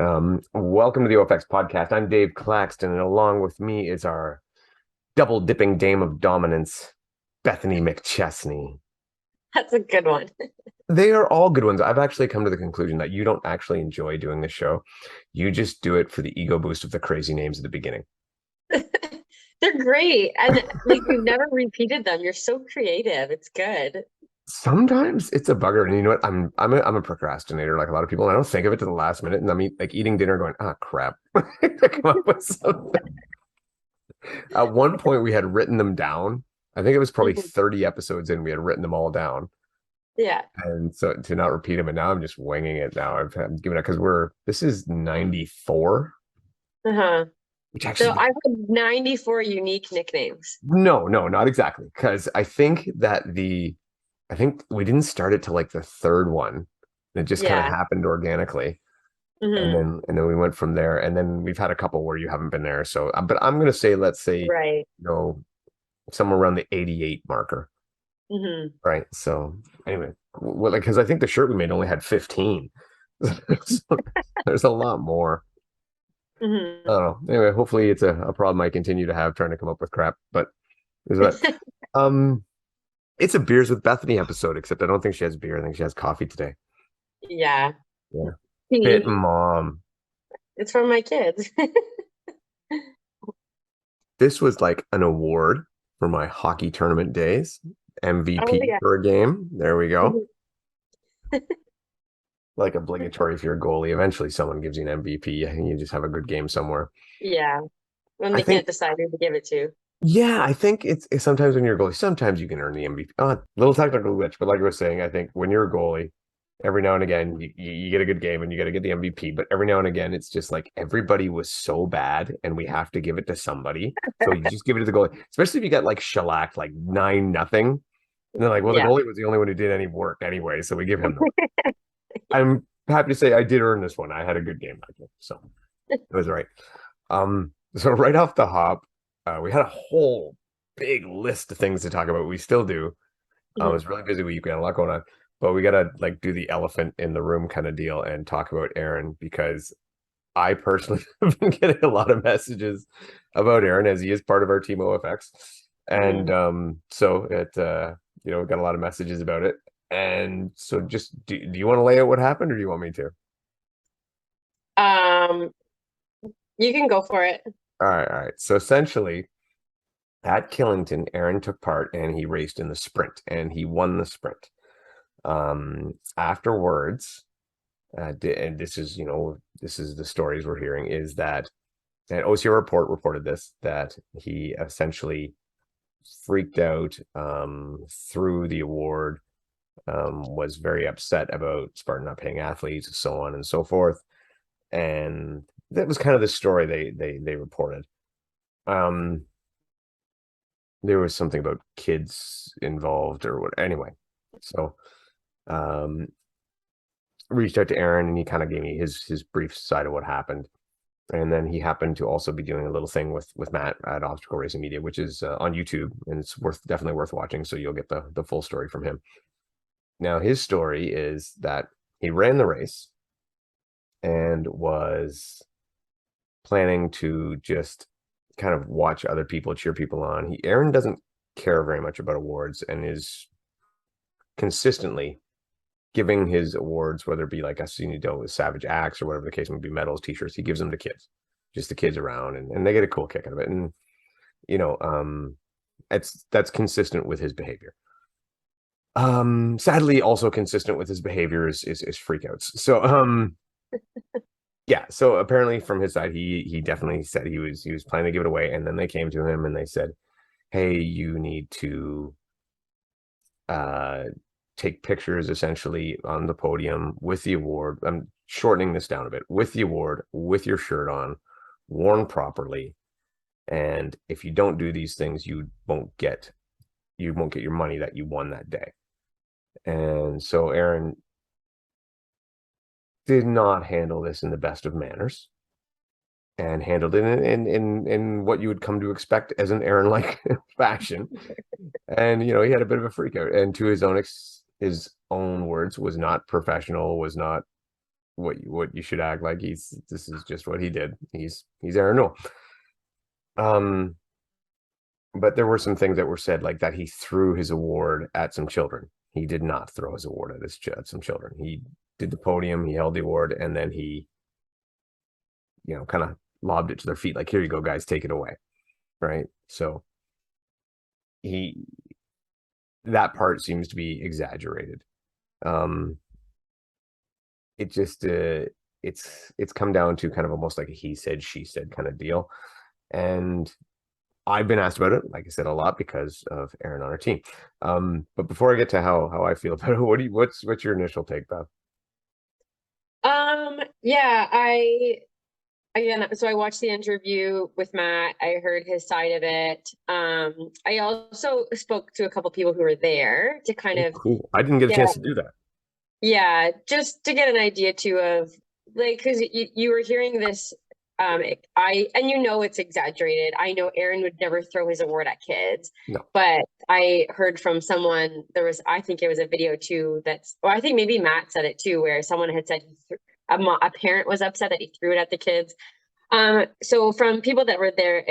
Welcome to the OFX podcast. I'm Dave Claxton, and along with me is our double dipping dame of dominance, Bethany McChesney. That's a good one. They are all good ones. I've actually come to the conclusion that you don't actually enjoy doing the show. You just do it for the ego boost of the crazy names at the beginning. They're great. And like you've never repeated them. You're so creative. It's good. Sometimes it's a bugger, and you know what? I'm a procrastinator, like a lot of people. And I don't think of it to the last minute, and I'm like eating dinner, going, "Ah, crap!" to come up with something. At one point, we had written them down. I think it was probably Mhm. 30 episodes in. We had written them all down, Yeah. and so to not repeat them. And now I'm just winging it. Now I'm giving it because this is 94, Uh-huh. which So actually I've had 94 unique nicknames. no, not exactly. Because I think we didn't start it till like the third one. It just kind of Yeah. happened organically, and Hmm. then we went from there. And then we've had a couple where you haven't been there. So, but I'm gonna say, let's say, Right. somewhere around the 88 marker. Hmm. Right. So anyway, well, because I think the shirt we made only had 15. So there's a lot more. I Hmm. don't know. Anyway, hopefully it's a problem I continue to have trying to come up with crap. But is what um it's a beers with Bethany episode, except I don't think she has beer. I think she has coffee today. Yeah. Yeah. Fit Tea. mom. It's from my kids. This was like an award for my hockey tournament days. Oh MVP yeah. for a game. There we go. Mhm. Like obligatory if you're a goalie. Eventually someone gives you an MVP and you just have a good game somewhere. Yeah. When I they think can't decide who to give it to. Yeah, I think it's sometimes when you're a goalie, sometimes you can earn the MVP. Little technical glitch, but like I was saying, I think when you're a goalie, every now and again you get a good game and you got to get the MVP. But every now and again, it's just like everybody was so bad, and we have to give it to somebody. So you just give it to the goalie, especially if you get like shellacked like 9-0, and they're like, well, the Yeah. goalie was the only one who did any work anyway, so we give him the. I'm happy to say I did earn this one. I had a good game, so it was right. So right off the hop, we had a whole big list of things to talk about. We still do. I Mhm. was really busy week. We had a lot going on, but we gotta like do the elephant in the room kind of deal and talk about Aaron because I personally have been getting a lot of messages about Aaron as he is part of our team OFX, and Mhm. so we got a lot of messages about it. And so, just do you want to lay out what happened, or do you want me to? Um, you can go for it. All right. So essentially, at Killington, Aaron took part and he raced in the sprint and he won the sprint. Afterwards, and this is the stories we're hearing is that an OCR report reported this that he essentially freaked out through the award, was very upset about Spartan not paying athletes, so on and so forth. And that was kind of the story they reported. Um, there was something about kids involved or what anyway. So um reached out to Aaron and he kind of gave me his brief side of what happened. And then he happened to also be doing a little thing with Matt at Obstacle Racing Media, which is on YouTube, and it's definitely worth watching. So you'll get the full story from him. Now his story is that he ran the race and was planning to just kind of watch other people cheer people on. Aaron doesn't care very much about awards and is consistently giving his awards, whether it be like us seen do with Savage Acts or whatever the case may be, medals, t-shirts, he gives them to kids, just the kids around, and they get a cool kick out of it. And you know, that's consistent with his behavior. Sadly, also consistent with his behavior is freakouts. So yeah. So apparently from his side, he definitely said he was planning to give it away, and then they came to him and they said, "Hey, you need to uh take pictures essentially on the podium with the award. I'm shortening this down a bit, with the award, with your shirt on, worn properly. And if you don't do these things, you won't get your money that you won that day." And so Aaron did not handle this in the best of manners and handled it in what you would come to expect as an Aaron like fashion. And he had a bit of a freak out, and to his own words, was not professional, was not what you should act like. This is just what he did. He's Aaron Newell. But there were some things that were said, like that he threw his award at some children. He did not throw his award at some children. He did the podium, he held the award, and then he, kind of lobbed it to their feet, like, here you go, guys, take it away. Right. So he that part seems to be exaggerated. It just it's come down to kind of almost like a he said, she said kind of deal. And I've been asked about it, like I said, a lot because of Aaron on our team. But before I get to how I feel about it, what's your initial take, Beth? Yeah, so I watched the interview with Matt. I heard his side of it. I also spoke to a couple people who were there to kind Oh, of cool. I didn't get a get, chance to do that. yeah, just to get an idea too of like, because you were hearing this, and it's exaggerated. I know Aaron would never throw his award at kids, No. but I heard from someone, I think it was a video too, or I think maybe Matt said it too, where someone had said a parent was upset that he threw it at the kids. So from people that were there,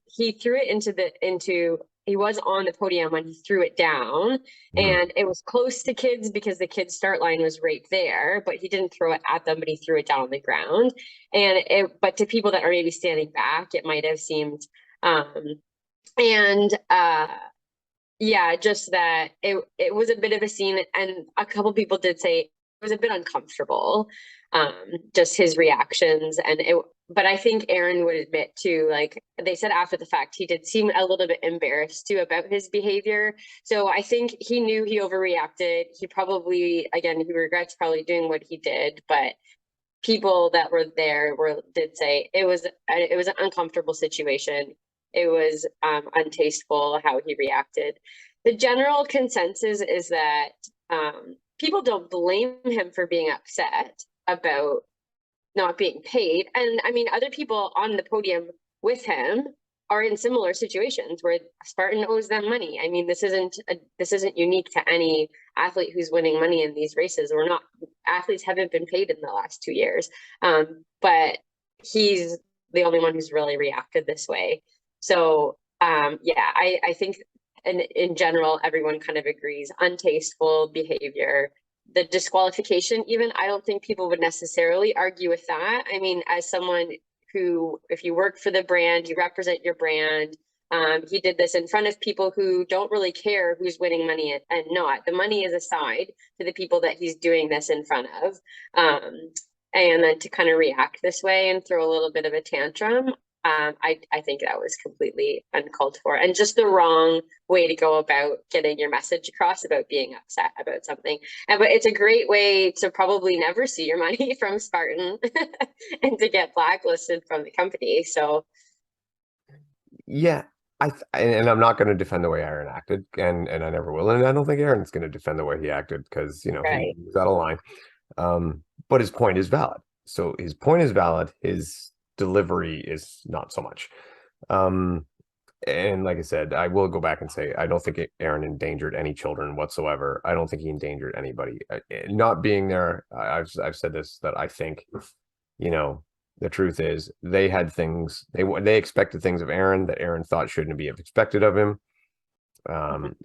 he threw it he was on the podium when he threw it down, and it was close to kids because the kids' start line was right there, but he didn't throw it at them, but he threw it down on the ground. But to people that are maybe standing back, it might have seemed, and yeah, just that it was a bit of a scene, and a couple people did say it was a bit uncomfortable, just his reactions, but I think Aaron would admit too, like they said after the fact, he did seem a little bit embarrassed too about his behavior. So I think he knew he overreacted. He probably, again, he regrets probably doing what he did, but people that were there did say it was an uncomfortable situation. It was untasteful how he reacted. The general consensus is that people don't blame him for being upset about not being paid. And I mean, other people on the podium with him are in similar situations where Spartan owes them money. I mean, this isn't unique to any athlete who's winning money in these races. Athletes haven't been paid in the last 2 years. But he's the only one who's really reacted this way. So yeah, I think in general, everyone kind of agrees, untasteful behavior. The disqualification, even, I don't think people would necessarily argue with that. I mean, as someone who, if you work for the brand, you represent your brand. He did this in front of people who don't really care who's winning money and not. The money is aside to the people that he's doing this in front of. And then to kind of react this way and throw a little bit of a tantrum, I think that was completely uncalled for and just the wrong way to go about getting your message across about being upset about something. But it's a great way to probably never see your money from Spartan and to get blacklisted from the company. So Yeah, and I'm not going to defend the way Aaron acted, and I never will, and I don't think Aaron's going to defend the way he acted because he right. was out of line. But his point is valid. So his point is valid. His delivery is not so much. And like I said, I will go back and say I don't think Aaron endangered any children whatsoever. I don't think he endangered anybody. Not being there, I've said this, that I think, the truth is they had things they expected things of Aaron that Aaron thought shouldn't be expected of him.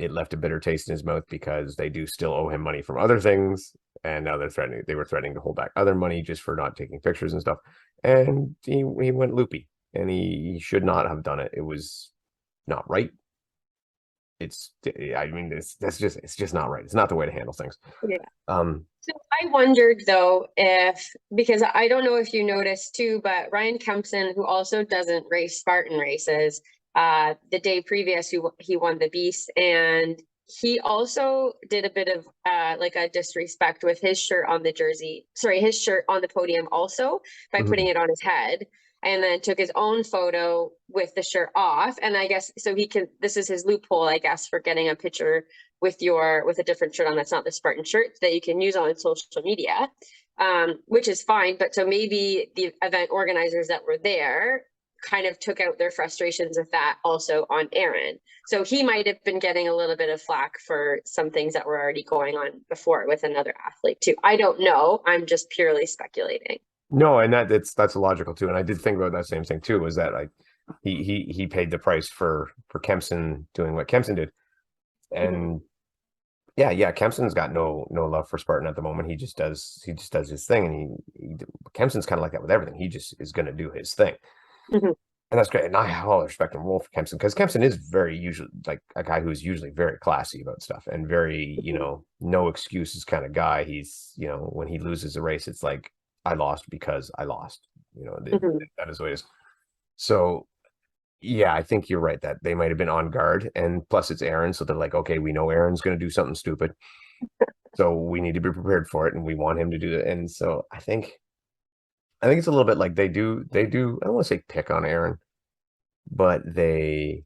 It left a bitter taste in his mouth because they do still owe him money from other things, and now they were threatening to hold back other money just for not taking pictures and stuff. And he went loopy, and he should not have done it. It was not right. It's just not right. It's not the way to handle things. Yeah. So I wondered though because I don't know if you noticed too, but Ryan Kempson, who also doesn't race Spartan races, the day previous he won the Beast, and he also did a bit of like a disrespect with his shirt on the podium also by putting it on his head, and then took his own photo with the shirt off. And I guess so this is his loophole, I guess, for getting a picture with a different shirt on that's not the Spartan shirt that you can use on social media, which is fine. But so maybe the event organizers that were there kind of took out their frustrations with that also on Aaron. So he might have been getting a little bit of flack for some things that were already going on before with another athlete too. I don't know. I'm just purely speculating. No, and that's logical too. And I did think about that same thing too, was that like he paid the price for Kempson doing what Kempson did. And yeah, Kempson's got no love for Spartan at the moment. He just does his thing, and he Kempson's kind of like that with everything. He just is going to do his thing, Mm-hmm. and that's great. And I have all the respect and role for Kempson, because Kempson is very usually like a guy who's usually very classy about stuff and very, no excuses kind of guy. He's, when he loses a race, it's like, I lost because I lost. Mm-hmm. That is what it is. So yeah, I think you're right that they might have been on guard, and plus it's Aaron, so they're like, okay, we know Aaron's going to do something stupid, so we need to be prepared for it, and we want him to do it. And so I think it's a little bit like they do. I don't want to say pick on Aaron, but it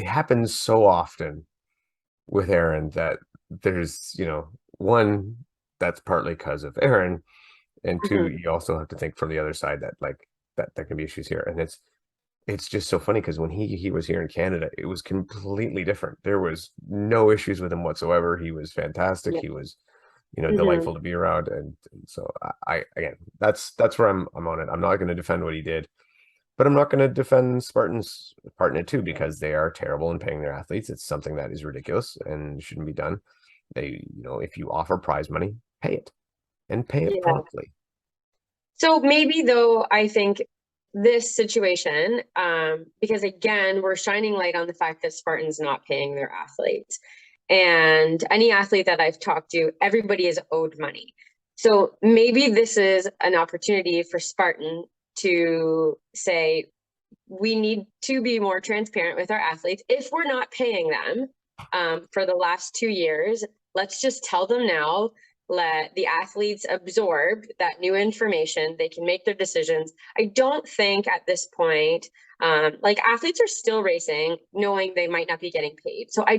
happens so often with Aaron that there's, one, that's partly because of Aaron, and two, Mm-hmm. you also have to think from the other side that like that there can be issues here, and it's just so funny because when he was here in Canada, it was completely different. There was no issues with him whatsoever. He was fantastic. Yeah. He was, Mm-hmm. delightful to be around. And so I again, that's where I'm on it. I'm not going to defend what he did, but I'm not going to defend Spartan's part in it too, because they are terrible in paying their athletes. It's something that is ridiculous and shouldn't be done. If you offer prize money, pay it, and pay it Yeah. promptly. So maybe though, I think this situation, because again, we're shining light on the fact that Spartan's not paying their athletes. And any athlete that I've talked to, everybody is owed money. So maybe this is an opportunity for Spartan to say, we need to be more transparent with our athletes. If we're not paying them for the last 2 years, let's just tell them now. Let the athletes absorb that new information. They can make their decisions. I don't think at this point, like athletes are still racing, knowing they might not be getting paid. So I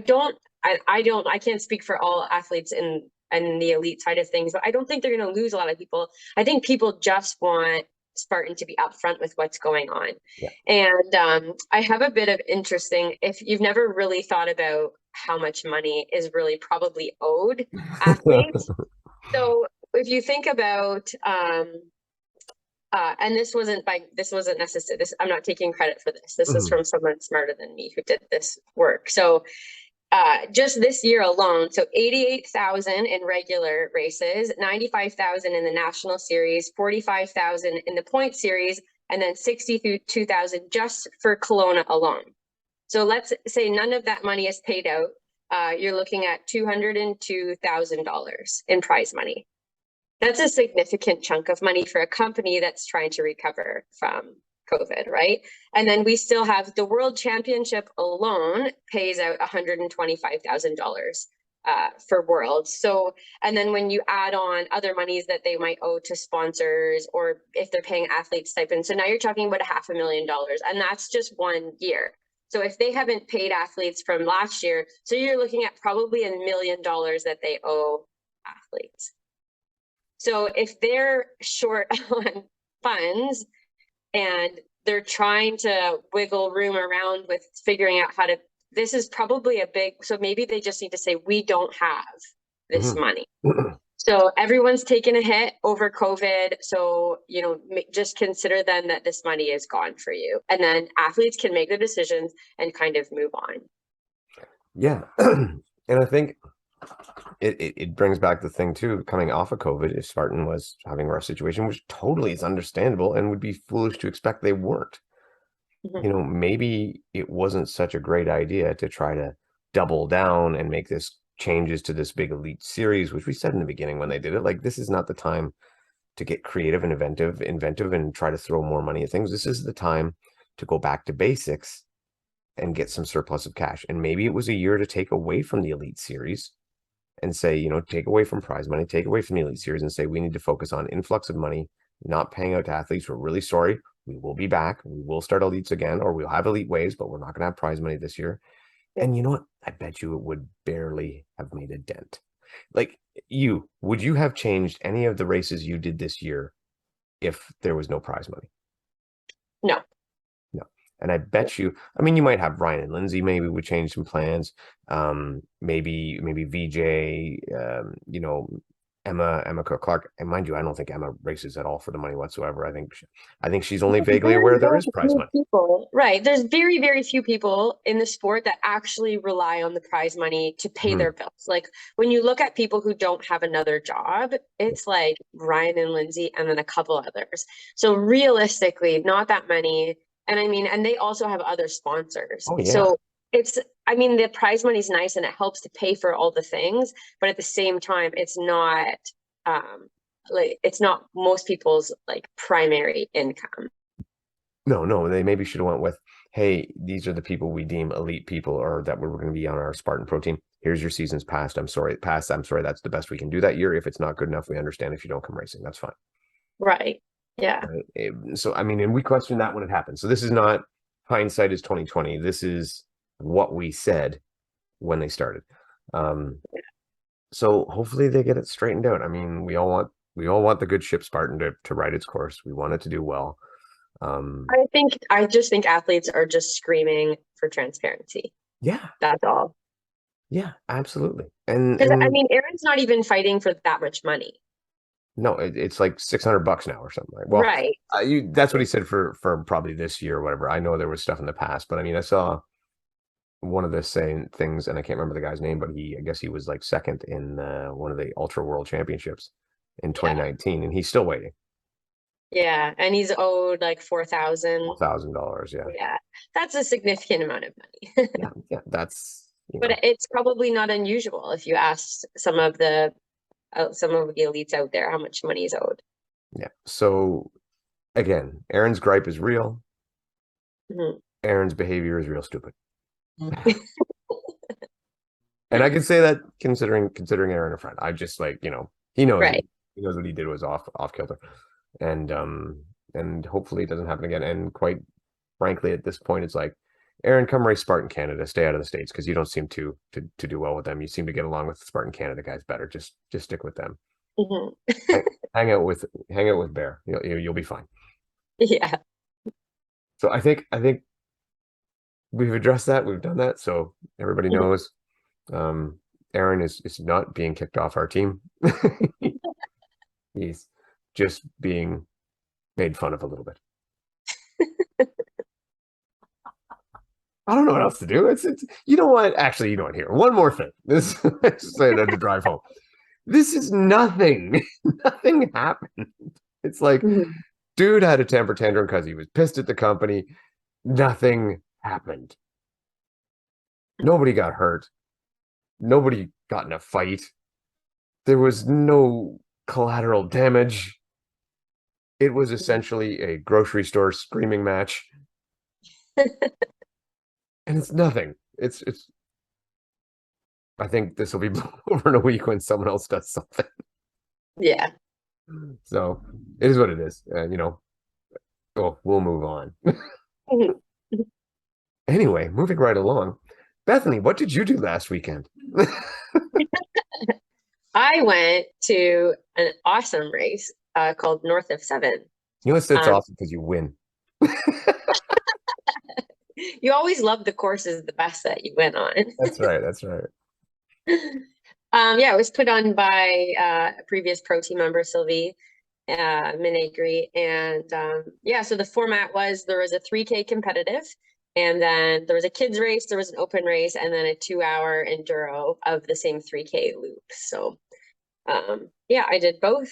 can't speak for all athletes in the elite side of things, but I don't think they're going to lose a lot of people. I think people just want Spartan to be upfront with what's going on. Yeah. And I have a bit of interesting, if you've never really thought about how much money is really probably owed athletes. So if you think about, and this wasn't necessary. I'm not taking credit for this. This is Mhm. from someone smarter than me who did this work. So just this year alone, so 88,000 in regular races, 95,000 in the national series, 45,000 in the point series, and then 62,000 just for Kelowna alone. So let's say none of that money is paid out. You're looking at $202,000 in prize money. That's a significant chunk of money for a company that's trying to recover from COVID, right? And then we still have the World Championship alone pays out $125,000 for Worlds. So, and then when you add on other monies that they might owe to sponsors, or if they're paying athletes stipends, so now you're talking about $500,000, and that's just 1 year. So if they haven't paid athletes from last year, so you're looking at probably $1 million that they owe athletes. So if they're short on funds and they're trying to wiggle room around with figuring out how to, this is probably a big, so maybe they just need to say, we don't have this money. So everyone's taken a hit over COVID. So, just consider then that this money is gone for you. And then athletes can make the decisions and kind of move on. Yeah. And I think it brings back the thing too, coming off of COVID, if Spartan was having a rough situation, which totally is understandable and would be foolish to expect they weren't. Maybe it wasn't such a great idea to try to double down and make this changes to this big elite series, which we said in the beginning when they did it, like, this is not the time to get creative and inventive and try to throw more money at things. This is the time to go back to basics and get some surplus of cash. And maybe it was a year to take away from the elite series and say, take away from prize money, take away from the elite series, and say, we need to focus on influx of money, not paying out to athletes. We're really sorry. We will be back. We will start elites again, or we'll have elite waves, but we're not going to have prize money this year. And you know what? I bet you it would barely have made a dent. Like, would you have changed any of the races you did this year if there was no prize money? And I bet you, I mean, you might have Ryan and Lindsay maybe would change some plans. Maybe VJ, Emma Cook Clark. And mind you, I don't think Emma races at all for the money whatsoever. I think she's only vaguely aware there Very is prize few money. people, right? There's very, very few people in the sport that actually rely on the prize money to pay Mhm. their bills. Like when you look at people who don't have another job, it's like Ryan and Lindsay and then a couple others. So realistically, not that many. And I mean, and they also have other sponsors. Oh yeah. So it's, I mean, the prize money is nice and it helps to pay for all the things, but at the same time, it's not like it's not most people's like primary income. No, they maybe should have went with, hey, these are the people we deem elite people or that we're going to be on our Spartan Pro team. Here's your season's passed. I'm sorry, passed. I'm sorry. That's the best we can do that year. If it's not good enough, we understand if you don't come racing. That's fine. Right. Yeah. Right? So I mean, and we questioned that when it happened. So this is not hindsight is 2020. This is what we said when they started. Um, so hopefully they get it straightened out. I mean, we all want the good ship Spartan to ride its course. We want it to do well. I just think athletes are just screaming for transparency. Yeah, That's all. yeah, absolutely. And Because I and mean, Aaron's not even fighting for that much money. no, it's like $600 now or something. Like, well, Right. that's what he said for probably this year or whatever. I know there was stuff in the past, but I mean, I saw one of the same things, and I can't remember the guy's name, but I guess he was like second in one of the Ultra World Championships in Yeah. 2019, and he's still waiting. Yeah. And he's owed like 4,000. $4,000, yeah, Yeah. That's a significant amount of money. yeah. That's But it's probably not unusual if you ask some of the elites out there how much money is owed. yeah. So again, Aaron's gripe is real. Mhm. Aaron's behavior is real stupid. And I can say that considering Aaron a friend. I just like, he knows Right. he knows what he did was off kilter. And hopefully it doesn't happen again. And quite frankly, at this point, it's like, Aaron, come race Spartan Canada, stay out of the States because you don't seem to do well with them. You seem to get along with the Spartan Canada guys better. Just stick with them. Mhm. Hang, hang out with Bear. You'll be fine. Yeah. So I think we've addressed that. We've done that. So everybody Mhm. knows. Um, Aaron is not being kicked off our team. He's just being made fun of a little bit. I don't know what else to do. It's you know what? Actually, you know what? Here, one more thing. This just say that to drive home. This is nothing. Nothing happened. It's like, Mhm. dude had a temper tantrum because he was pissed at the company. Nothing happened. Nobody got hurt. Nobody got in a fight. There was no collateral damage. It was essentially a grocery store screaming match, and it's nothing. It's. I think this will be over in a week when someone else does something. Yeah. So it is what it is. We'll move on. Mhm. Anyway, moving right along. Bethany, what did you do last weekend? I went to an awesome race called North of Seven. It's Um, awesome because you win. you always love the courses the best that you went on. That's right. That's right. Yeah, it was put on by a previous pro team member, Sylvie Minagri. And yeah, so the format was there was a 3K competitive, and then there was a kids race, there was an open race, and then a 2-hour enduro of the same 3K loop. So yeah, I did both.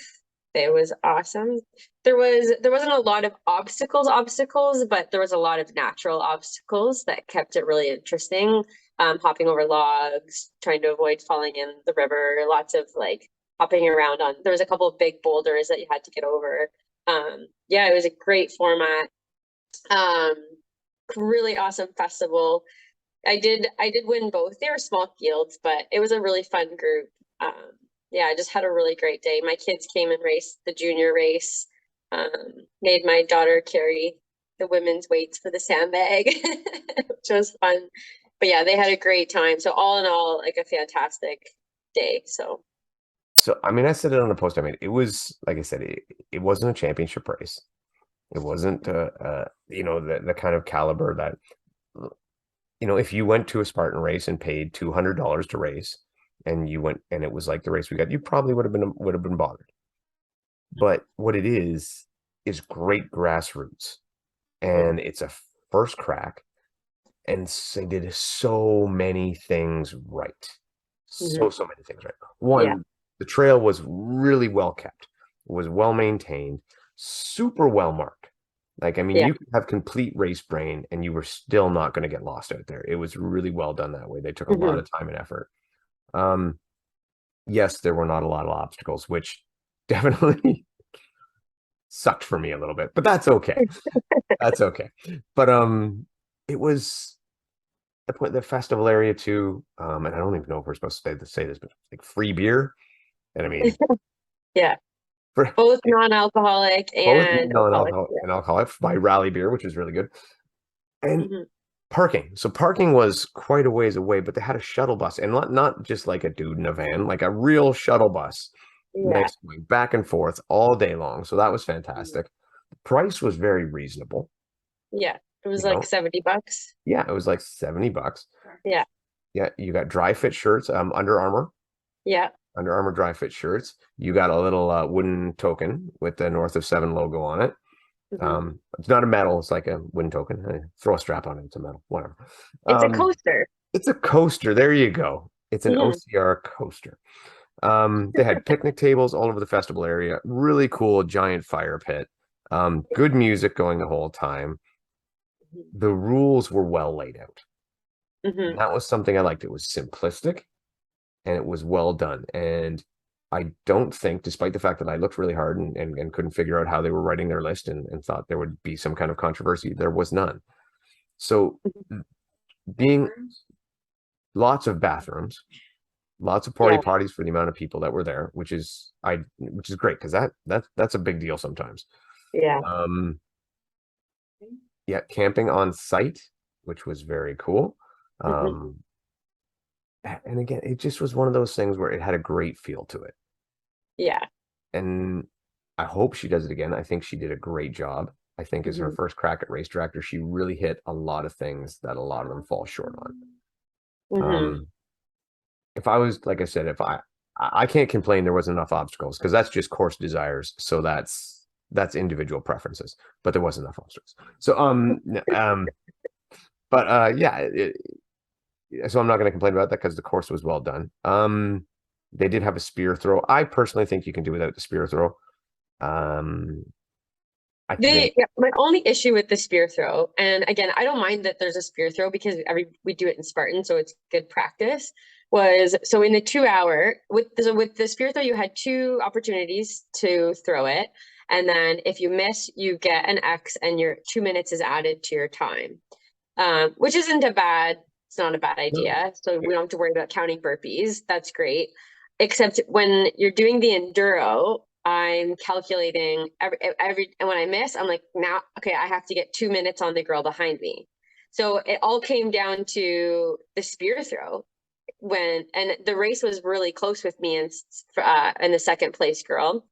It was awesome. There wasn't a lot of obstacles, but there was a lot of natural obstacles that kept it really interesting. Hopping over logs, trying to avoid falling in the river, lots of like hopping around on. There was a couple of big boulders that you had to get over. Yeah, it was a great format. Um, really awesome festival. I did win both. They were small fields, but it was a really fun group. Yeah, I just had a really great day. My kids came and raced the junior race. Made my daughter carry the women's weights for the sandbag, which was fun. But yeah, they had a great time. So all in all, like a fantastic day. So I mean, I said it on the post I made. It was like I said, it wasn't a championship race. It wasn't, you know, the kind of caliber that, you know, if you went to a Spartan race and paid $200 to race, and you went and it was like the race we got, you probably would have been bothered. But what it is great grassroots, and it's a first crack, and they did so many things right. So many things right. Yeah. One, the trail was really well kept, was well maintained, super well marked. Like, I mean, Yeah. you could have complete race brain and you were still not going to get lost out there. It was really well done that way. They took a lot of time and effort. Yes, there were not a lot of obstacles, which definitely sucked for me a little bit, but that's okay. That's okay. But it was the festival area too. And I don't even know if we're supposed to say this, but like free beer. And I mean, Yeah. for Both non-alcoholic both and alcoholic. non-alcoholic and alcoholic by Rally Beer, which was really good. And Mhm. parking. So parking was quite a ways away, but they had a shuttle bus, and not just like a dude in a van, like a real shuttle bus. Yeah. Nice, going back and forth all day long. So that was fantastic. The price was very reasonable. Yeah. It was You like know, $70. yeah, it was like $70. Yeah. Yeah, you got dry fit shirts, Yeah. Under Armour dry fit shirts. You got a little wooden token with the North of Seven logo on it. Mhm. It's not a medal, it's like a wooden token. Throw a strap on it, it's a medal, whatever. It's a coaster. It's a coaster. There you go. It's an Mhm. OCR coaster. They had picnic tables all over the festival area. Really cool giant fire pit. Good music going the whole time. The rules were well laid out. And Mhm. that was something I liked. It was simplistic and it was well done. And I don't think, despite the fact that I looked really hard and couldn't figure out how they were writing their list and thought there would be some kind of controversy, there was none. So being lots of bathrooms, lots of porta Yeah. potties for the amount of people that were there, which is great because that's a big deal sometimes. Yeah. Um, yeah, camping on site, which was very cool. Mhm. Um, and again, it just was one of those things where it had a great feel to it. Yeah. And I hope she does it again. I think she did a great job. I think as her Mhm. first crack at race director, she really hit a lot of things that a lot of them fall short on. Mhm. If I was, like I said, if I can't complain there wasn't enough obstacles because that's just course desires. So that's individual preferences, but there wasn't enough obstacles. So but yeah, so I'm not going to complain about that because the course was well done. They did have a spear throw. I personally think you can do without the spear throw. Um, I think My only issue with the spear throw, and again, I don't mind that there's a spear throw because we do it in Spartan, so it's good practice. Was so in the 2 hour with the spear throw, you had two opportunities to throw it, and then if you miss, you get an X, and your 2 minutes is added to your time, which isn't a bad. It's not a bad no. idea. So we don't have to worry about counting burpees. That's great. Except when you're doing the enduro, I'm calculating and when I miss, I'm like, now, okay, I have to get 2 minutes on the girl behind me. So it all came down to the spear throw and the race was really close with me and the second place girl,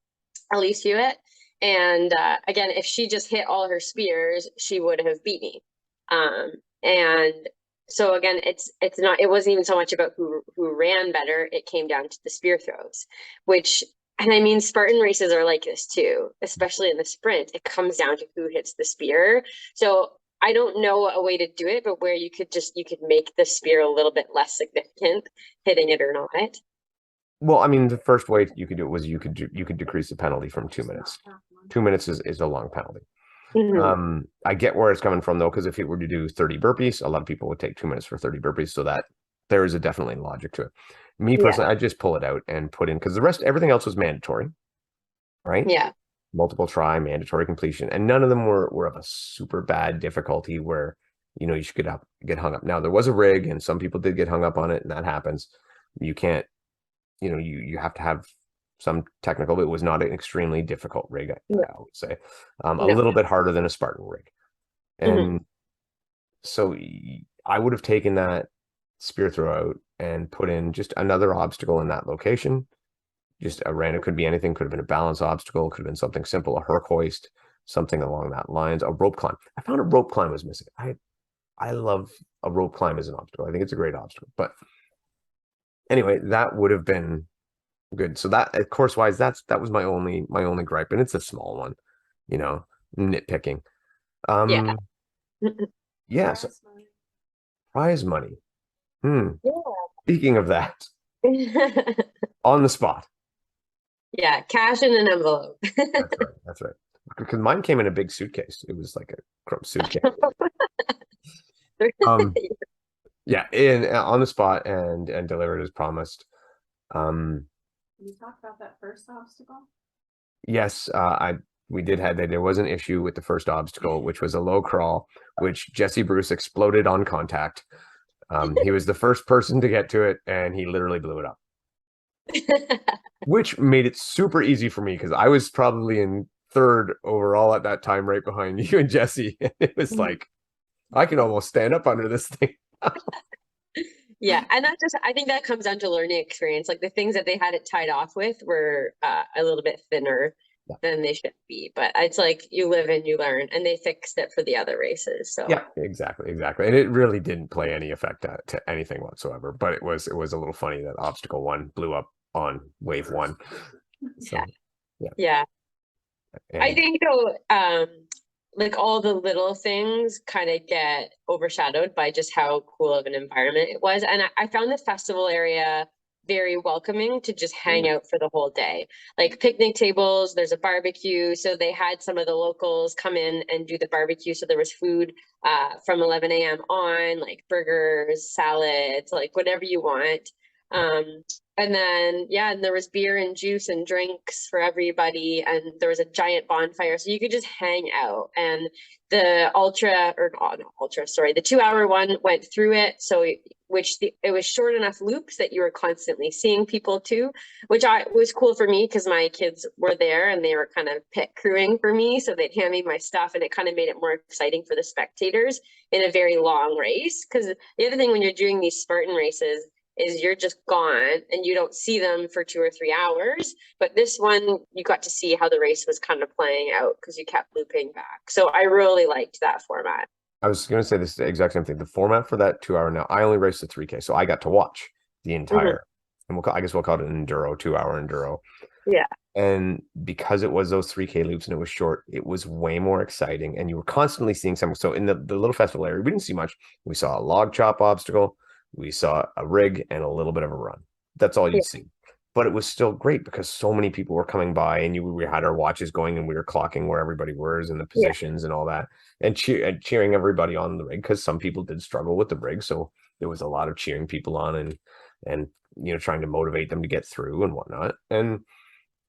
Elise Hewitt. And again, if she just hit all her spears, she would have beat me. And so again, it wasn't even so much about who ran better. It came down to the spear throws, which and I mean Spartan races are like this too, especially in the sprint. It comes down to who hits the spear. So I don't know a way to do it, but where you could make the spear a little bit less significant, hitting it or not. Well, I mean, the first way you could do it was you could decrease the penalty from 2 minutes. 2 minutes is a long penalty. Mm-hmm. I get where it's coming from though, because if it were to do 30 burpees, a lot of people would take 2 minutes for 30 burpees. So that there is a definitely logic to it. Me Yeah. personally, I just pull it out and put in because everything else was mandatory, right? Yeah. Multiple try, mandatory completion, and none of them were of a super bad difficulty where you should get hung up. Now there was a rig, and some people did get hung up on it, and that happens. You can't, you have to have some technical. It was not an extremely difficult rig, I No. would say, a No. little bit harder than a Spartan rig, Mm-hmm. and so I would have taken that spear throw out and put in just another obstacle in that location. Just a random, could be anything, could have been a balance obstacle, could have been something simple, a Herc hoist, something along that lines. A rope climb. I found a rope climb was missing. I love a rope climb as an obstacle. I think it's a great obstacle. But anyway, that would have been good. So that course wise, that was my only gripe, and it's a small one, you know, nitpicking. Yeah. Yeah, so prize money. Yeah. Speaking of that, on the spot. Yeah, cash in an envelope. That's right. That's right. Because mine came in a big suitcase. It was like a crump suitcase. Um, yeah, in on the spot and delivered as promised. Um, Can you talk about that first obstacle? yes, I we did have that. There was an issue with the first obstacle, which was a low crawl, which Jesse Bruce exploded on contact. He was the first person to get to it, and he literally blew it up, which made it super easy for me because I was probably in third overall at that time, right behind you and Jesse. It was like I can almost stand up under this thing. Yeah, and that just, I think that comes down to learning experience. Like the things that they had it tied off with were a little bit thinner than they should be. But it's like you live and you learn, and they fixed it for the other races. So Yeah, exactly, and it really didn't play any effect to anything whatsoever. But it was a little funny that obstacle one blew up on wave one. So yeah. I and think though, like all the little things kind of get overshadowed by just how cool of an environment it was. And I found the festival area very welcoming to just hang out for the whole day. Like picnic tables, there's a barbecue. So they had some of the locals come in and do the barbecue. So there was food from 11 a.m. on, like burgers, salads, like whatever you want. And then, yeah, and there was beer and juice and drinks for everybody. And there was a giant bonfire. So you could just hang out. And the ultra, or oh, not ultra, sorry, the 2 hour one went through it. So, it was short enough loops that you were constantly seeing people too, which was cool for me because my kids were there and they were kind of pit crewing for me. So they'd hand me my stuff, and it kind of made it more exciting for the spectators in a very long race. Because the other thing when you're doing these Spartan races, is you're just gone and you don't see them for 2 or 3 hours. But this one, you got to see how the race was kind of playing out because you kept looping back. So I really liked that format. I was going to say this exact same thing. The format for that 2 hour now, I only raced the 3K, so I got to watch the entire, and I guess we'll call it an enduro, 2 hour enduro. Yeah. And because it was those 3K loops and it was short, it was way more exciting. And you were constantly seeing something. So in the little festival area, we didn't see much. We saw a log chop obstacle. We saw a rig and a little bit of a run. That's all you'd see. But it was still great because so many people were coming by, and we had our watches going, and we were clocking where everybody was and the positions and all that, and cheering everybody on the rig, because some people did struggle with the rig. So there was a lot of cheering people on and trying to motivate them to get through and whatnot. And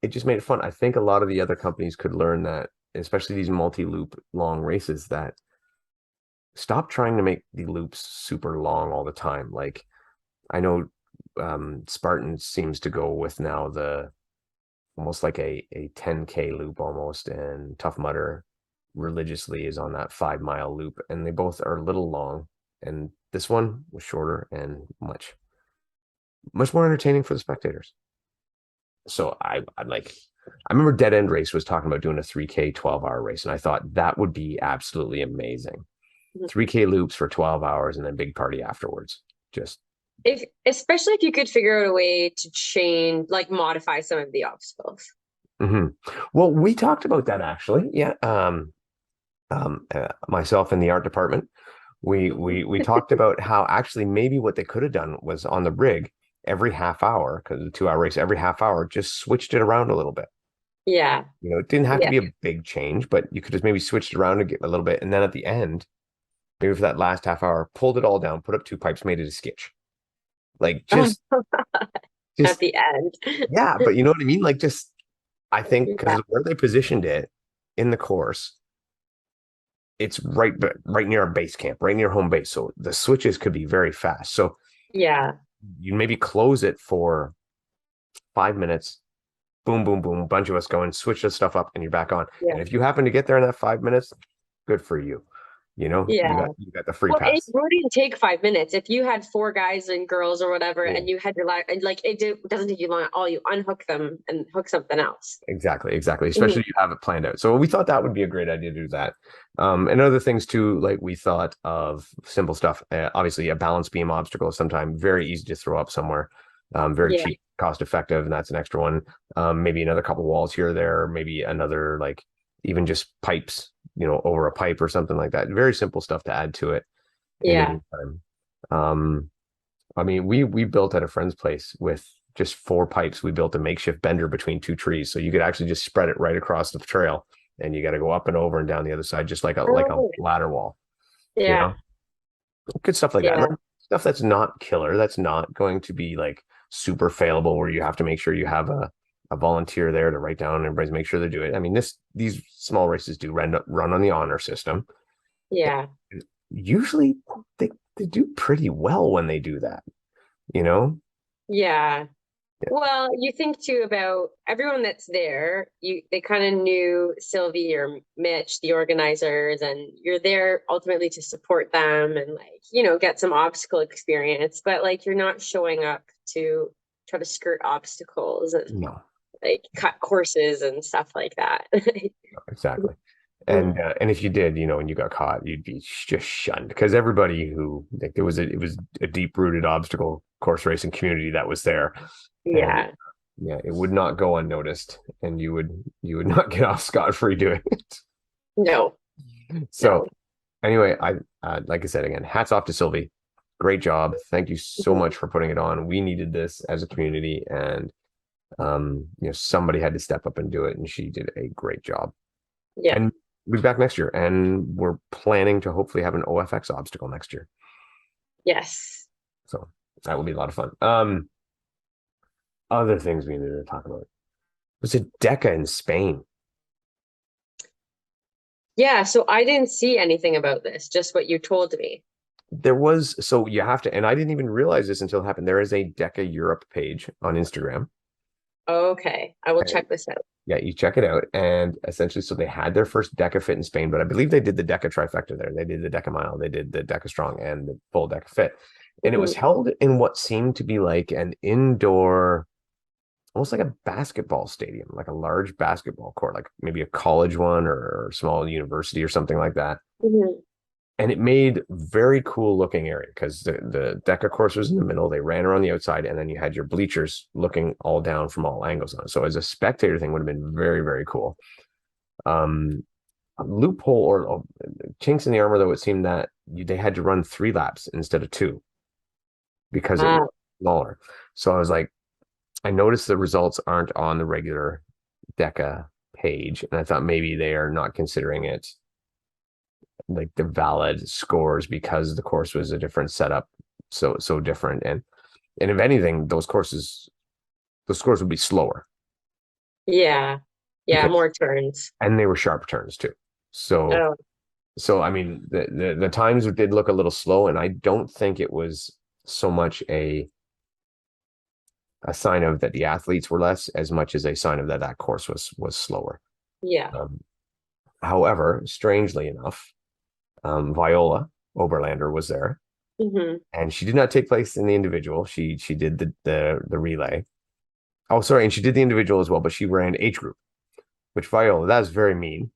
it just made it fun. I think a lot of the other companies could learn that, especially these multi-loop long races, that stop trying to make the loops super long all the time. Like I know Spartan seems to go with now the almost like a 10K loop almost, and Tough Mudder religiously is on that 5 mile loop, and they both are a little long, and this one was shorter and much more entertaining for the spectators. So I remember Dead End Race was talking about doing a 3K 12-hour race, and I thought that would be absolutely amazing. 3K loops for 12 hours and then big party afterwards. Just especially if you could figure out a way to change, like modify some of the obstacles. Well, we talked about that actually. Yeah. Myself and the art department, we talked about how actually maybe what they could have done was on the rig every half hour, because the 2 hour race, every half hour, just switched it around a little bit. Yeah. It didn't have to be a big change, but you could just maybe switched it around to get a little bit. And then at the end, maybe for that last half hour, pulled it all down, put up 2 pipes, made it a sketch. Like just at the end. Yeah, but you know what I mean? Like just, I think because where they positioned it in the course, it's right near our base camp, right near home base. So the switches could be very fast. So you maybe close it for 5 minutes, boom, boom, boom, a bunch of us going, switch the stuff up, and you're back on. And if you happen to get there in that 5 minutes, good for you. You know, Yeah. you got the free Well, it pass. wouldn't take 5 minutes. If you had four guys and girls or whatever, Yeah. and you had to doesn't take you long at all. You unhook them and hook something else. Exactly, exactly. Mhm. Especially if you have it planned out. So we thought that would be a great idea to do that. And other things too, like we thought of simple stuff. Obviously, a balance beam obstacle is sometimes very easy to throw up somewhere. Very Yeah. cheap, cost effective, and that's an extra one. Maybe another couple walls here or there, maybe another like even just pipes, over a pipe or something like that. Very simple stuff to add to it in the Yeah. meantime. Um, I mean, we built at a friend's place with just four pipes. We built a makeshift bender between two trees, so you could actually just spread it right across the trail, and you got to go up and over and down the other side, just like a Oh, ladder wall. You yeah. know, good stuff like that. Yeah. Like, stuff that's not killer. That's not going to be like super failable, where you have to make sure you have a volunteer there to write down and everybody's make sure they do it. I mean, these small races do run on the honor system. Yeah. Usually, they do pretty well when they do that. You know. Yeah. Well, you think too about everyone that's there. They kind of knew Sylvie or Mitch, the organizers, and you're there ultimately to support them and get some obstacle experience. But you're not showing up to try to skirt obstacles and No. cut courses and stuff like that. Exactly. And if you did, and you got caught, you'd be just shunned because everybody who like it was a deep rooted obstacle course racing community that was there, and Yeah. yeah, it would not go unnoticed, and you would not get off scot-free doing it. No. So anyway, I like I said again, hats off to Sylvie. Great job. Thank you so much for putting it on. We needed this as a community, and somebody had to step up and do it, and she did a great job. Yeah. And we'll be back next year, and we're planning to hopefully have an OFX obstacle next year. Yes. So that will be a lot of fun. Other things we needed to talk about was a Deka in Spain. Yeah. So I didn't see anything about this, just what you told me. So you have to, and I didn't even realize this until it happened. There is a Deka Europe page on Instagram. Okay. I will And check this out. yeah, you check it out. And essentially, so they had their first Deka fit in Spain, but I believe they did the Deka trifecta there. They did the Deka mile, they did the Deka strong, and the full Deka fit. And it was held in what seemed to be like an indoor, almost like a basketball stadium, like a large basketball court, like maybe a college one or a small university or something like that. Mhm. And it made very cool looking area because the Deka course was in the middle. They ran around the outside, and then you had your bleachers looking all down from all angles on it. So as a spectator thing would have been very, very cool. A loophole or chinks in the armor, though, it seemed that they had to run 3 laps instead of 2 because it was smaller. So I was like, I noticed the results aren't on the regular Deka page, and I thought maybe they are not considering it like the valid scores because the course was a different setup, so different. And if anything, those scores would be slower. Yeah. Yeah. Because, More turns. and they were sharp turns too. So Oh, I mean the times did look a little slow, and I don't think it was so much a sign of that the athletes were less as much as a sign of that course was slower. yeah. However, strangely enough, Viola Oberlander was there, and she did not take place in the individual. She did the relay. Oh, sorry, and she did the individual as well, but she ran H group, which Viola, that was very mean.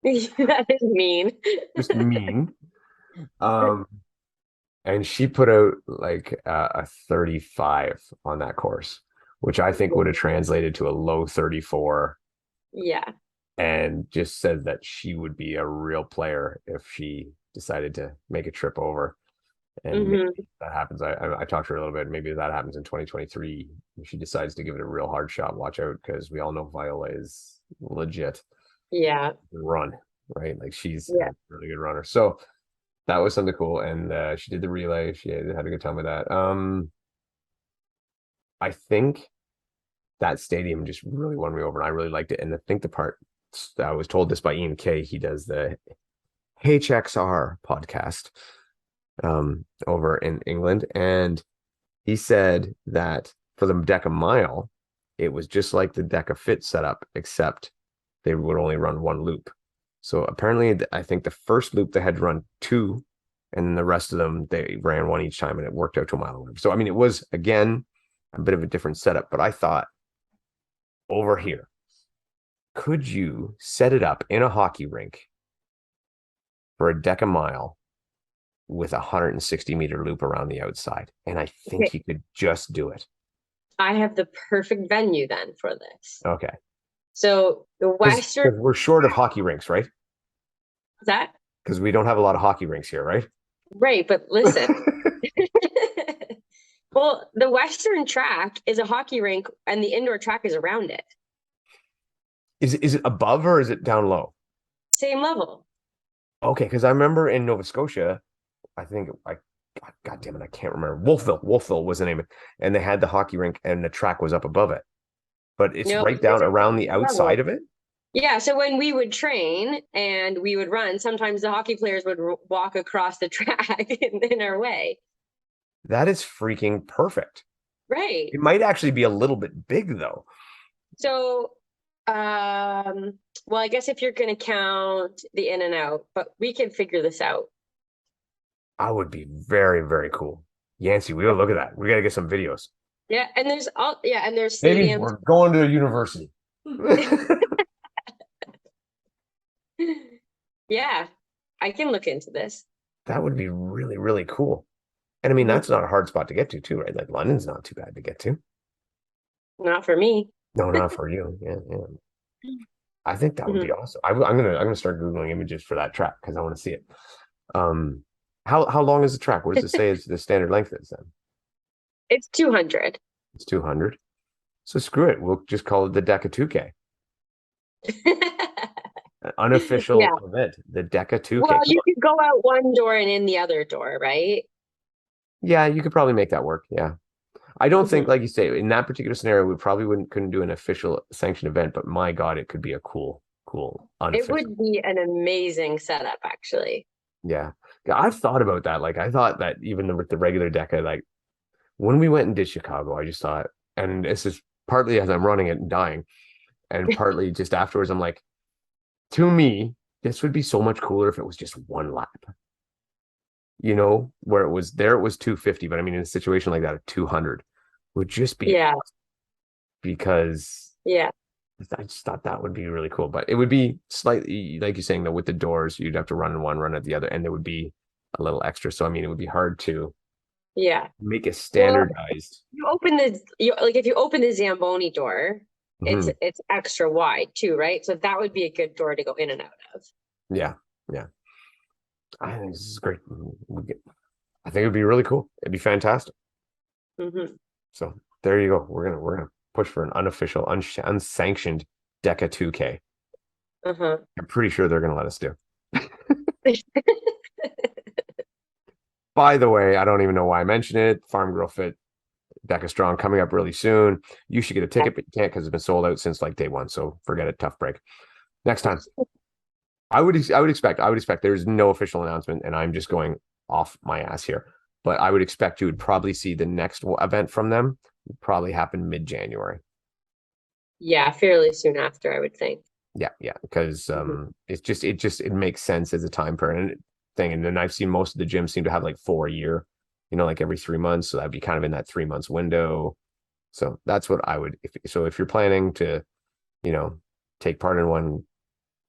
That is mean. Just mean. And she put out like a 35 on that course, which I think would have translated to a low 34. Yeah. And just said that she would be a real player if she decided to make a trip over. And maybe that happens. I talked to her a little bit. Maybe that happens in 2023. If she decides to give it a real hard shot, watch out, because we all know Viola is legit. Yeah. Run, right? Like she's Yeah. a really good runner. So that was something cool. And she did the relay. She had a good time with that. I think that stadium just really won me over, and I really liked it. And I think the part I was told this by Ian Kay, he does the HXR podcast over in England, and he said that for the Deka mile, it was just like the Deka fit setup, except they would only run one loop. So apparently, I think the first loop they had to run two, and the rest of them they ran one each time, and it worked out to a mile. So I mean, it was again a bit of a different setup. But I thought over here, could you set it up in a hockey rink for a Deka mile with a 160-meter loop around the outside? And I think Okay. you could just do it. I have the perfect venue then for this. Okay. So the Because Western, we're short of hockey rinks, right? that Because we don't have a lot of hockey rinks here, right? right, but listen. Well, the Western track is a hockey rink and the indoor track is around it. Is it above or is it down low? Same level. Okay, because I remember in Nova Scotia, I think God damn it, I can't remember. Wolfville was the name of it. And they had the hockey rink and the track was up above it. But it's No, right down it's around the level. outside of it. Yeah, so when we would train and we would run, sometimes the hockey players would walk across the track in our way. That is freaking perfect. Right. It might actually be a little bit big though. So, well, I guess if you're going to count the in and out, but we can figure this out. I would be very, very cool. Yancey, we gotta look at that. We gotta get some videos. Yeah, and there's Maybe stadiums. we're going to a university. Yeah, I can look into this. That would be really, really cool. And I mean, that's not a hard spot to get to, too, right? Like London's not too bad to get to. Not for me. No, not for you. Yeah, yeah. I think that would be awesome. I'm gonna start Googling images for that track because I want to see it. How long is the track? What does it say is the standard length is then? It's 200. It's 200. So screw it. We'll just call it the Deka 2K. An unofficial Yeah. event, the Deka 2K. Well, you could go out one door and in the other door, right? Yeah, you could probably make that work. Yeah. I don't think, like you say, in that particular scenario, we probably couldn't do an official sanctioned event, but my God, it could be a cool unofficial. It would be an amazing setup, actually. Yeah. I've thought about that. Like I thought that even with the regular Deka, like when we went and did Chicago, I just thought, and this is partly as I'm running it and dying, and partly just afterwards, I'm like, to me, this would be so much cooler if it was just one lap. You know, where it was 250, but I mean, in a situation like that, a 200 would just be awesome because I just thought that would be really cool. But it would be slightly, like you're saying, though, with the doors, you'd have to run one, run at the other, and there would be a little extra. So I mean, it would be hard to make it standardized. Well, if you open the Zamboni door, it's extra wide too, right? So that would be a good door to go in and out of. Yeah. I think this is great. I think it'd be really cool. It'd be fantastic. So there you go. We're gonna push for an unofficial, unsanctioned Deka 2K. I'm pretty sure they're gonna let us do. By the way, I don't even know why I mentioned it. Farm Girl Fit Deka Strong coming up really soon. You should get a ticket, but you can't because it's been sold out since like day one. So forget it. Tough break. Next time. I would expect there's no official announcement, and I'm just going off my ass here. But I would expect you would probably see the next event from them probably happen mid-January. Yeah, fairly soon after, I would think. Yeah, because it makes sense as a time period thing. And then I've seen most of the gyms seem to have like 4 a year, like every 3 months. So that'd be kind of in that 3 months window. So that's what I would. If you're planning to, take part in one,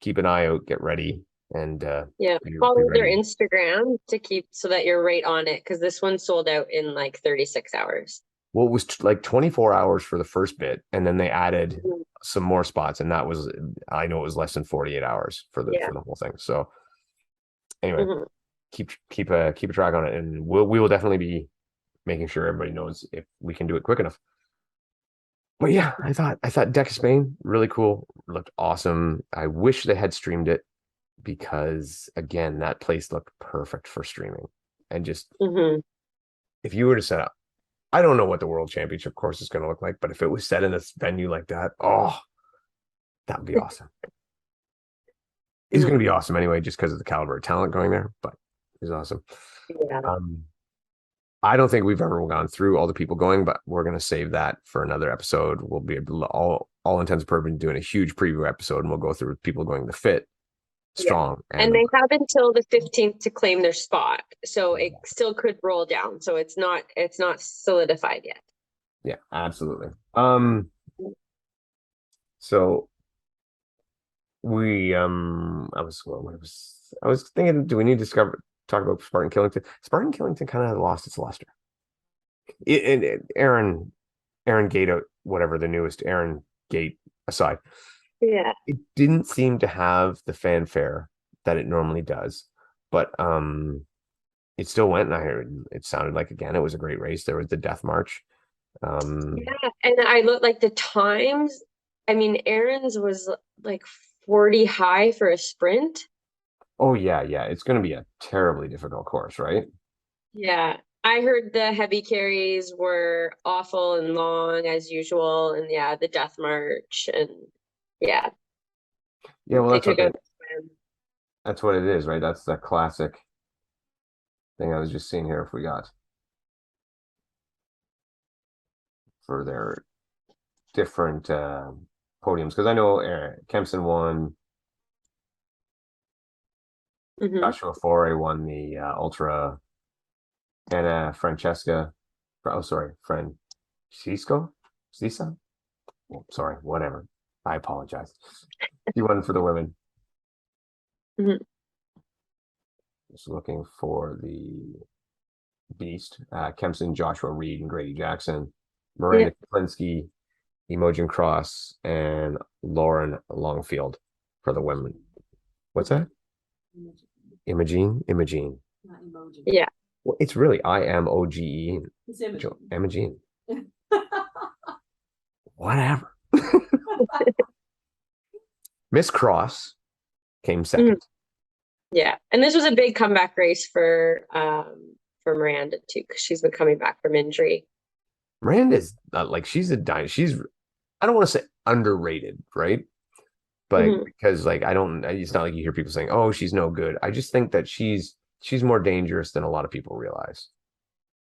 keep an eye out, get ready, and follow their Instagram to keep so that you're right on it, because this one sold out in like 36 hours. Well, it was like 24 hours for the first bit, and then they added some more spots, and that was, I know it was less than 48 hours for the whole thing. So anyway, keep a track on it, and we will definitely be making sure everybody knows if we can do it quick enough. But yeah, I thought Deka Spain really cool, looked awesome. I wish they had streamed it because again, that place looked perfect for streaming. And just if you were to set up, I don't know what the World Championship course is going to look like, but if it was set in a venue like that, that would be awesome. It's going to be awesome anyway, just because of the caliber of talent going there. But it's awesome. Yeah. I don't think we've ever gone through all the people going, but we're going to save that for another episode. We'll be all intents and purposes doing a huge preview episode, and we'll go through people going to Fit strong. And they have until the 15th to claim their spot. So it still could roll down. So it's not solidified yet. Yeah, absolutely. So we I was thinking, do we need to talk about Spartan Killington? Spartan Killington kind of lost its luster. Aaron Gate, whatever the newest Aaron Gate aside, Yeah, it didn't seem to have the fanfare that it normally does, but it still went, and I heard it sounded like, again, it was a great race. There was the death march. yeah, and I looked like the times. I mean, Aaron's was like 40 high for a sprint. Oh yeah, it's going to be a terribly difficult course, right? Yeah, I heard the heavy carries were awful and long as usual, and yeah, the death march, and yeah, Yeah, well, they took out the swim. that's what it is, right? That's the classic thing. I was just seeing here if we got for their different podiums, because I know Kempson won, Joshua Foray won the ultra, Anna Francesca, Francisco Cisa. Oh, sorry, whatever. I apologize. He won for the women. Just looking for the beast. Kempson, Joshua Reed, and Grady Jackson, Miranda Kaplinski, Imogen Cross, and Lauren Longfield for the women. What's that? Imogene. Not emoji. Yeah. Well, it's really IMOGE. It's Imogen. Imogene. Whatever. Miss Cross came second. Yeah, and this was a big comeback race for Miranda too, because she's been coming back from injury. Miranda's like, she's a she's, I don't want to say underrated, right? But because like it's not like you hear people saying, "Oh, she's no good." I just think that she's more dangerous than a lot of people realize.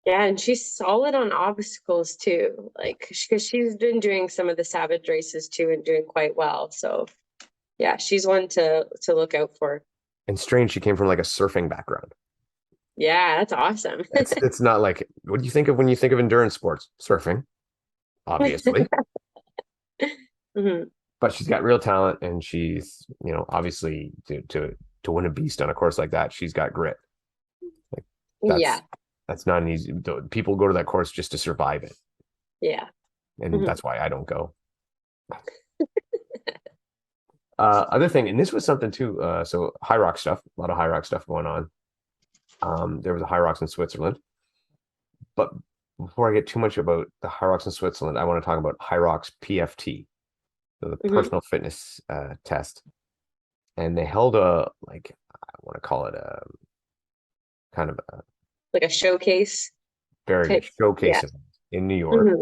Yeah, and she's solid on obstacles too, like because she's been doing some of the Savage races too and doing quite well. So yeah, she's one to look out for. And strange, she came from like a surfing background. Yeah, that's awesome. It's not like, what do you think of when you think of endurance sports? Surfing, obviously. But she's got real talent, and she's, obviously to win a beast on a course like that, she's got grit. Like that's not an easy. People go to that course just to survive it. Yeah. And that's why I don't go. Other thing, and this was something too. So Hyrox stuff, a lot of Hyrox stuff going on. There was a Hyrox in Switzerland, but before I get too much about the Hyrox in Switzerland, I want to talk about Hyrox PFT, so the personal fitness test, and they held I want to call it a kind of like a showcase. Showcase event in New York,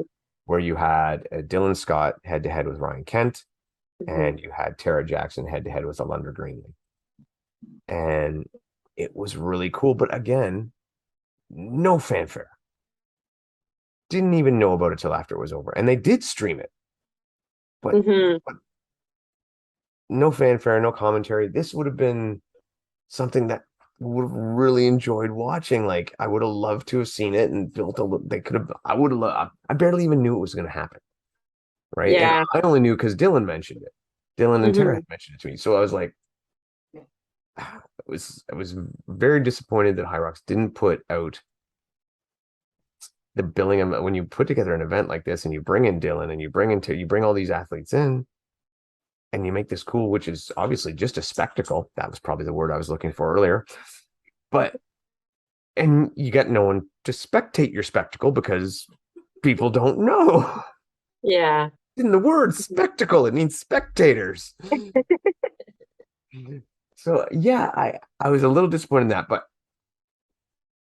where you had Dylan Scott head to head with Ryan Kent, and you had Tara Jackson head to head with Alundra Greenley, and it was really cool. But again, no fanfare. Didn't even know about it till after it was over, and they did stream it, but no fanfare, no commentary. This would have been something that would have really enjoyed watching. Like, I would have loved to have seen it and built they could have. I would have. I barely even knew it was going to happen, right? Yeah, and I only knew because Dylan mentioned it. Dylan and Tara had mentioned it to me, so I was like, I was very disappointed that Hyrox didn't put out the billing. When you put together an event like this and you bring in Dylan and you bring all these athletes in, and you make this cool, which is obviously just a spectacle. That was probably the word I was looking for earlier. And you get no one to spectate your spectacle because people don't know. Yeah. In the word spectacle, it means spectators. So yeah, I was a little disappointed in that, but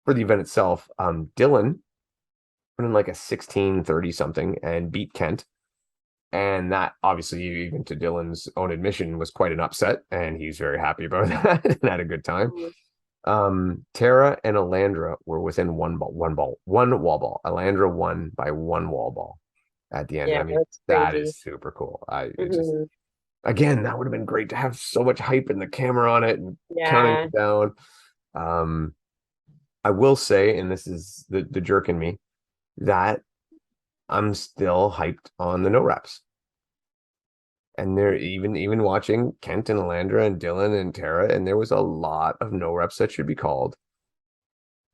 for the event itself, Dylan put in like a 16:30 something and beat Kent. And that, obviously, even to Dylan's own admission, was quite an upset, and he's very happy about that and had a good time. Tara and Alundra were within one wall ball. Alundra won by one wall ball at the end. Yeah, I mean, that is super cool. Again, that would have been great to have so much hype and the camera on it and counting Yeah. it down. Um, I will say, and this is the jerk in me, that I'm still hyped on the no reps. And they're even watching Kent and Alandra and Dylan and Tara, and there was a lot of no reps that should be called.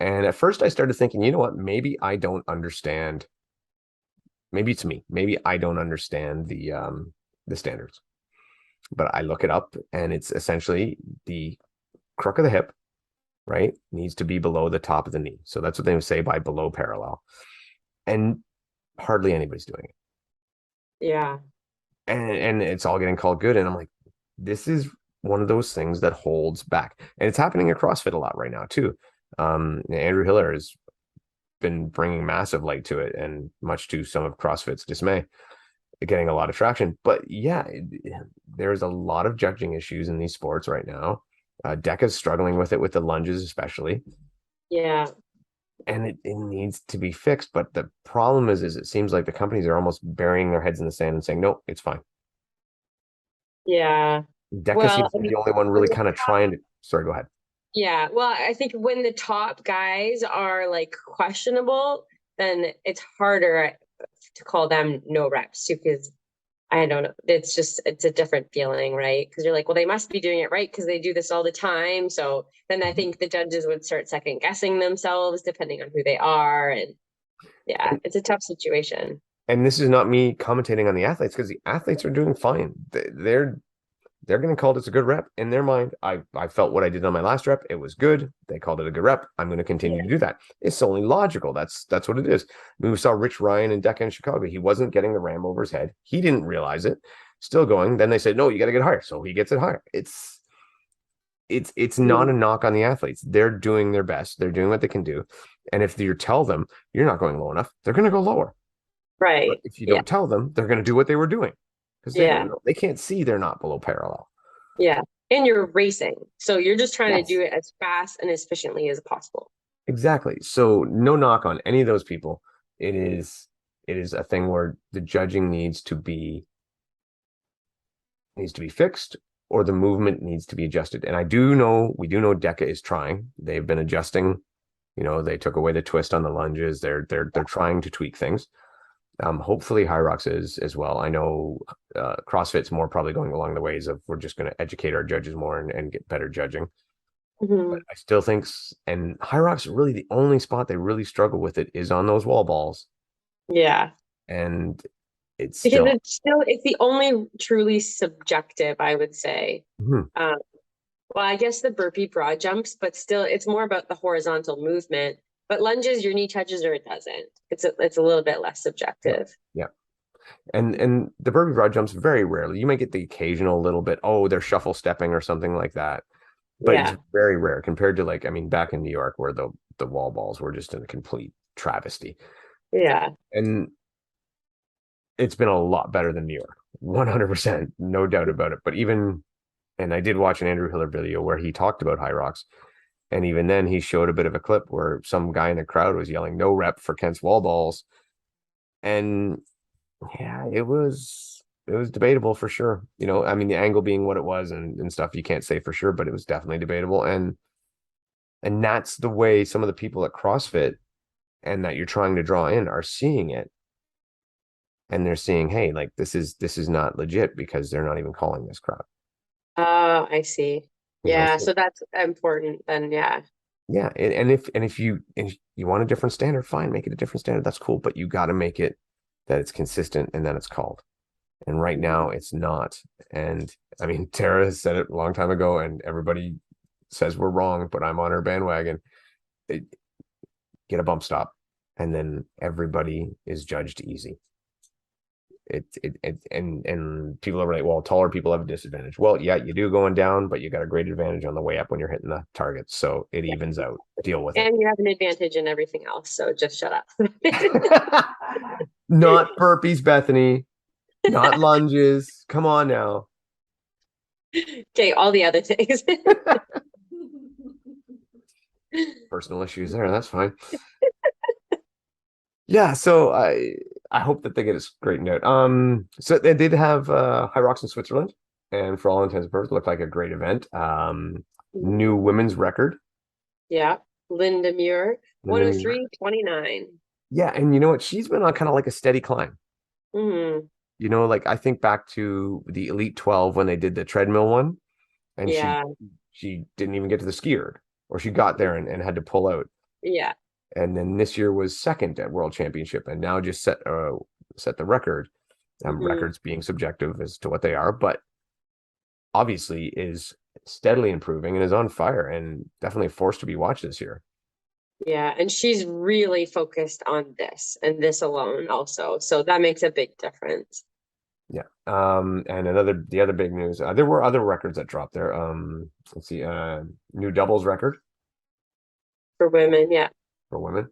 And at first I started thinking, you know what, maybe I don't understand. Maybe it's me. Maybe I don't understand the standards. But I look it up and it's essentially the crook of the hip, right? Needs to be below the top of the knee. So that's what they would say by below parallel. And hardly anybody's doing it. Yeah. And it's all getting called good. And I'm like, this is one of those things that holds back. And it's happening at CrossFit a lot right now too. Andrew Hiller has been bringing massive light to it, and much to some of CrossFit's dismay, getting a lot of traction. But yeah, there's a lot of judging issues in these sports right now. Deka's struggling with it with the lunges, especially. Yeah. And it needs to be fixed. But the problem is it seems like the companies are almost burying their heads in the sand and saying, no, it's fine. Yeah. Deka Well, seems to be the only one really kind of trying to. Sorry, go ahead. yeah. Well, I think when the top guys are like questionable, then it's harder to call them no reps too, because I don't know. It's a different feeling, right? Because you're like, well, they must be doing it right because they do this all the time. So then I think the judges would start second guessing themselves depending on who they are. And yeah, it's a tough situation. And this is not me commentating on the athletes, because the athletes are doing fine. They're going to call this a good rep in their mind. I felt what I did on my last rep. It was good. They called it a good rep. I'm going to continue to do that. It's only logical. That's what it is. I mean, we saw Rich Ryan and Deka in Chicago. He wasn't getting the ram over his head. He didn't realize it. Still going. Then they said, no, you got to get higher. So he gets it higher. It's not a knock on the athletes. They're doing their best. They're doing what they can do. And if you tell them you're not going low enough, they're going to go lower. Right. But if you Yeah. don't tell them, they're going to do what they were doing, because Yeah. they can't see they're not below parallel. Yeah. And you're racing. So you're just trying Yes. to do it as fast and as efficiently as possible. Exactly. So no knock on any of those people. It is a thing where the judging needs to be fixed, or the movement needs to be adjusted. And we do know Deka is trying. They've been adjusting. They took away the twist on the lunges. They're trying to tweak things. Hopefully Hyrox is as well. I know CrossFit's more probably going along the ways of, we're just going to educate our judges more and get better judging. But I still think, and Hyrox, really the only spot they really struggle with it is on those wall balls. Yeah. And it's Because still, it's the only truly subjective, I would say. Mhm. Well, I guess the burpee broad jumps, but still it's more about the horizontal movement. But lunges, your knee touches or it doesn't. It's a little bit less subjective. Yeah. And the burpee broad jumps, very rarely. You might get the occasional little bit, oh, they're shuffle stepping or something like that. But Yeah. it's very rare compared to, like, I mean, back in New York where the wall balls were just in a complete travesty. Yeah. And it's been a lot better than New York. 100%, no doubt about it. But and I did watch an Andrew Hiller video where he talked about Hyrox. And even then he showed a bit of a clip where some guy in the crowd was yelling no rep for Kent's wall balls. And yeah, it was debatable for sure. I mean, the angle being what it was and stuff, you can't say for sure, but it was definitely debatable. And that's the way some of the people at CrossFit and that you're trying to draw in are seeing it. And they're seeing, hey, like this is not legit, because they're not even calling this crowd. Oh, I see. Yeah, so that's important then, yeah. Yeah, and if you want a different standard, fine, make it a different standard. That's cool, but you got to make it that it's consistent and that it's called. And right now it's not. And I mean, Tara has said it a long time ago, and everybody says we're wrong, but I'm on her bandwagon. Get a bump stop, and then everybody is judged easy. And people are like, well, taller people have a disadvantage. Well, yeah, you do going down, but you got a great advantage on the way up when you're hitting the targets. So it evens out. Deal with it. And you have an advantage in everything else, so just shut up. Not burpees, Bethany. Not lunges. Come on now. Okay, all the other things. Personal issues there. That's fine. Yeah, so I hope that they get it straightened out. So they did have Hyrox in Switzerland. and for all intents and purposes, looked like a great event. New women's record. Yeah. Linda Muir, Linda Muir. 103.29. Yeah, and you know what? She's been on kind of like a steady climb. Mm-hmm. You know, like I think back to the Elite 12 when they did the treadmill one, and Yeah. she didn't even get to the skier, or she got there and had to pull out. Yeah. And then this year was second at World Championship, and now just set the record. Mm-hmm. Records being subjective as to what they are, but obviously is steadily improving and is on fire and definitely a force to be watched this year. Yeah, and she's really focused on this and this alone also. So that makes a big difference. Yeah. And the other big news, there were other records that dropped there. Let's see, new doubles record For women, yeah. for women.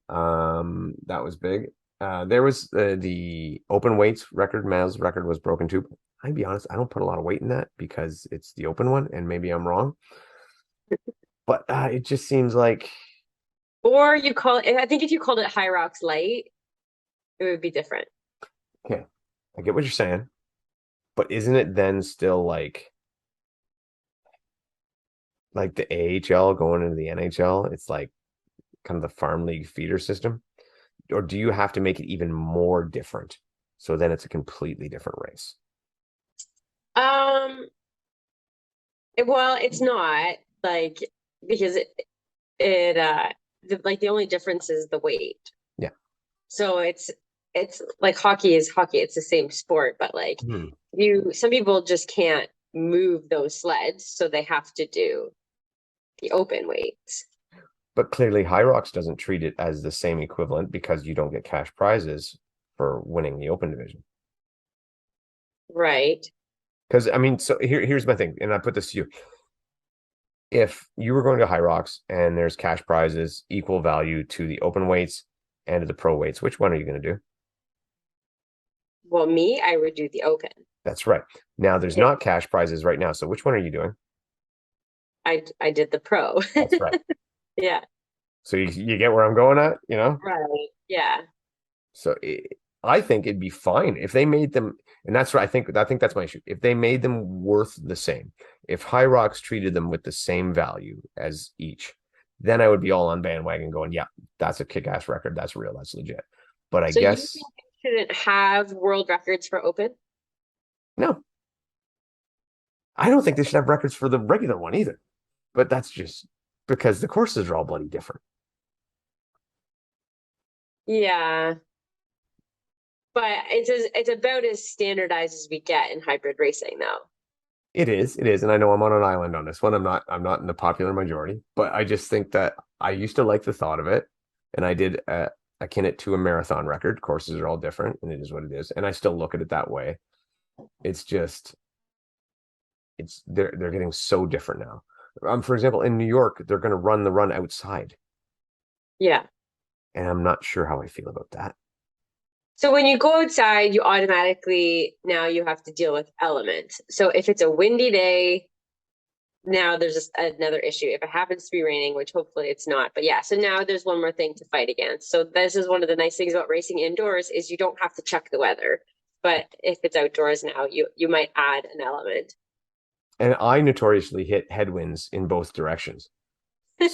That was big. There was the open weights record, males record was broken too. I'd be honest, I don't put a lot of weight in that because it's the open one, and maybe I'm wrong. But it just seems like, Or you call it, I think if you called it Hyrox Light, it would be different. okay, I get what you're saying, but isn't it then still like the AHL going into the NHL? It's like kind of the farm league feeder system, or do you have to make it even more different so then it's a completely different race? Well, it's not like because like the only difference is the weight. Yeah. So it's like hockey is hockey. It's the same sport, but like some people just can't move those sleds, so they have to do the open weights. But clearly Hyrox doesn't treat it as the same equivalent because you don't get cash prizes for winning the open division. Right. Because I mean, so here's my thing, and I put this to you. If you were going to Hyrox and there's cash prizes equal value to the open weights and to the pro weights, which one are you going to do? Well, me, I would do the open. That's right. Now there's not cash prizes right now. So which one are you doing? I did the pro. That's right. Yeah. So you get where I'm going at, you know? Right. Yeah. So I think it'd be fine if they made them, and that's what I think that's my issue. If they made them worth the same, if Hyrox treated them with the same value as each, then I would be all on bandwagon going, yeah, that's a kick-ass record. That's real. That's legit. But I guess you think they shouldn't have world records for open? no. I don't think they should have records for the regular one either. But that's just because the courses are all bloody different. Yeah. But it's about as standardized as we get in hybrid racing though. It is, and I know I'm on an island on this one. I'm not in the popular majority, but I just think that I used to like the thought of it, and I did akin it to a marathon record. Courses are all different, and it is what it is, and I still look at it that way. It's just, they're getting so different now. For example, in New York, they're going to run the run outside. Yeah. And I'm not sure how I feel about that. So when you go outside, you automatically now you have to deal with elements. So if it's a windy day, now there's just another issue. If it happens to be raining, which hopefully it's not, but yeah, so now there's one more thing to fight against. So this is one of the nice things about racing indoors is you don't have to check the weather. But if it's outdoors now, you might add an element. And I notoriously hit headwinds in both directions.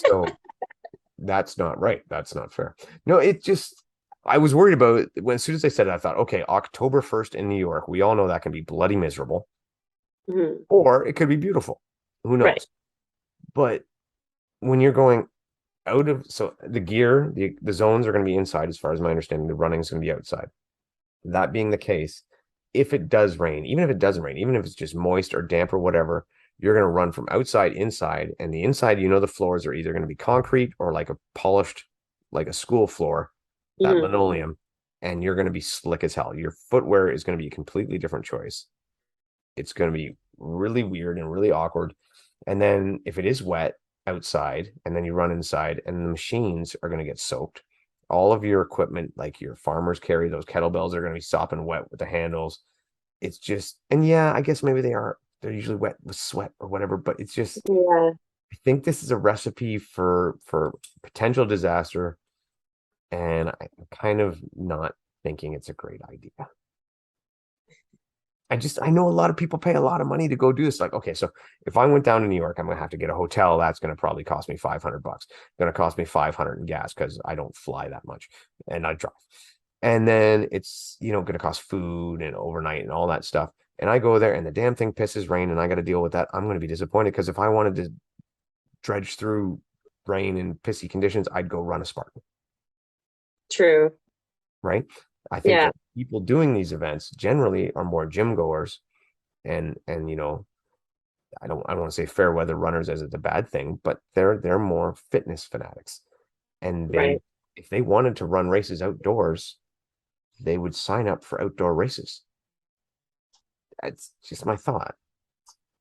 So that's not right. That's not fair. No, it just, I was worried about it when, as soon as they said it, I thought, okay, October 1st in New York, we all know that can be bloody miserable, or it could be beautiful. Who knows? Right. But when you're going out of, so the gear, the zones are going to be inside, as far as my understanding, the running is going to be outside. That being the case, if it does rain, even if it doesn't rain, even if it's just moist or damp or whatever, you're going to run from outside inside, and the inside, the floors are either going to be concrete or like a polished, like a school floor, that linoleum, and you're going to be slick as hell. Your footwear is going to be a completely different choice. It's going to be really weird and really awkward. And then if it is wet outside and then you run inside and the machines are going to get soaked, all of your equipment, like your farmers carry, those kettlebells are going to be sopping wet with the handles. It's just, and yeah, I guess maybe they're usually wet with sweat or whatever, but it's just, I think this is a recipe for potential disaster. And I'm kind of not thinking it's a great idea. I know a lot of people pay a lot of money to go do this. Like, okay, so if I went down to New York, I'm gonna have to get a hotel. That's gonna probably cost me $500. Gonna cost me 500 in gas because I don't fly that much and I drive. And then it's, gonna cost food and overnight and all that stuff. And I go there and the damn thing pisses rain and I got to deal with that. I'm gonna be disappointed because if I wanted to dredge through rain and pissy conditions, I'd go run a Spartan, True. right? I think Yeah. that people doing these events generally are more gym goers and I don't want to say fair weather runners as it's a bad thing, but they're more fitness fanatics. And Right. if they wanted to run races outdoors, they would sign up for outdoor races. That's just my thought.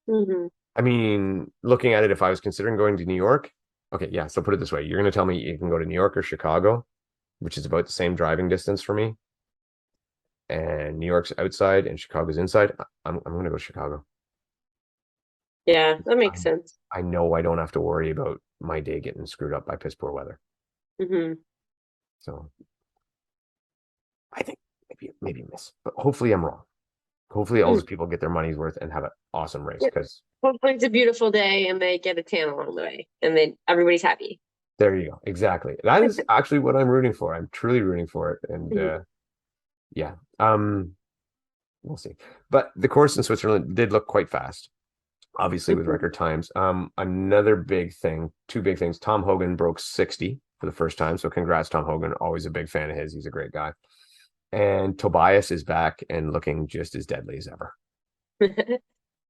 Hmm. I mean, looking at it, if I was considering going to New York, okay, yeah, so put it this way, you're going to tell me you can go to New York or Chicago, which is about the same driving distance for me, and New York's outside and Chicago's inside. I'm going to go Chicago. Yeah, that I, makes sense. I know I don't have to worry about my day getting screwed up by piss poor weather. Hmm. So I think maybe miss, but hopefully I'm wrong. Hopefully all those people get their money's worth and have an awesome race Yeah. because Hopefully it's a beautiful day and they get a tan along the way and then everybody's happy. there you go. Exactly. That is actually what I'm rooting for. I'm truly rooting for it. And Mhm. yeah, we'll see. But the course in Switzerland did look quite fast, obviously with Mhm. record times. Another big thing, two big things. Tom Hogan broke 60 for the first time. So congrats, Tom Hogan. Always a big fan of his. He's a great guy. And Tobias is back and looking just as deadly as ever.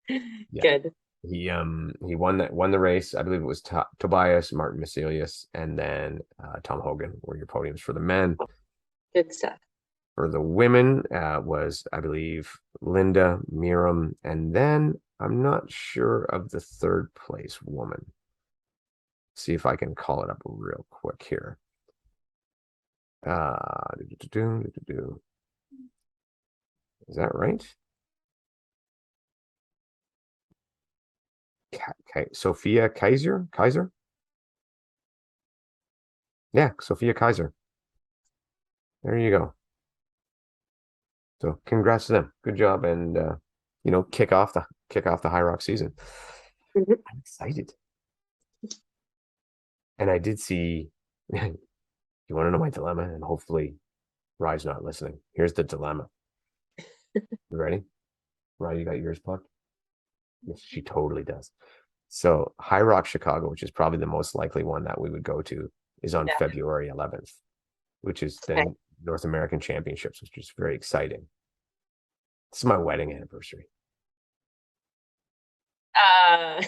Yeah. Good. He won the race. I believe it was Tobias, Martin Masilius, and then Tom Hogan were your podiums for the men. Good stuff. For the women, was I believe Linda, Miriam, and then I'm not sure of the third place woman. See if I can call it up real quick here. Is that right? Okay, Sophia Kaiser. Yeah, Sophia Kaiser. There you go. So congrats to them. Good job, and kick off the Hyrox season. Mhm. I'm excited. And I did see. You want to know my dilemma, and hopefully, Rye's not listening. Here's the dilemma. You ready? Rye, you got yours plugged? Yes, she totally does. So Hyrox Chicago, which is probably the most likely one that we would go to, is on Yeah. February 11th, which is Okay. then North American Championships, which is very exciting. This is my wedding anniversary. Uh,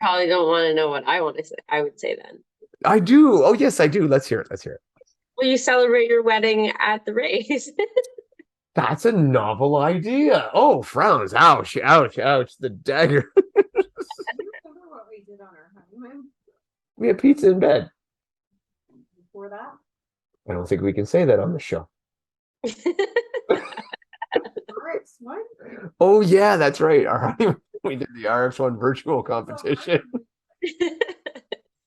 probably don't want to know what I want to say. I would say then. I do. Oh, yes, I do. Let's hear it. Let's hear it. Will you celebrate your wedding at the race? That's a novel idea. Oh, frowns. Ouch, ouch, ouch. The dagger. I remember what we did on our honeymoon We had pizza in bed. before that. I don't think we can say that on the show. RX1? Oh, yeah, that's right. All right. We did the RX1 virtual competition.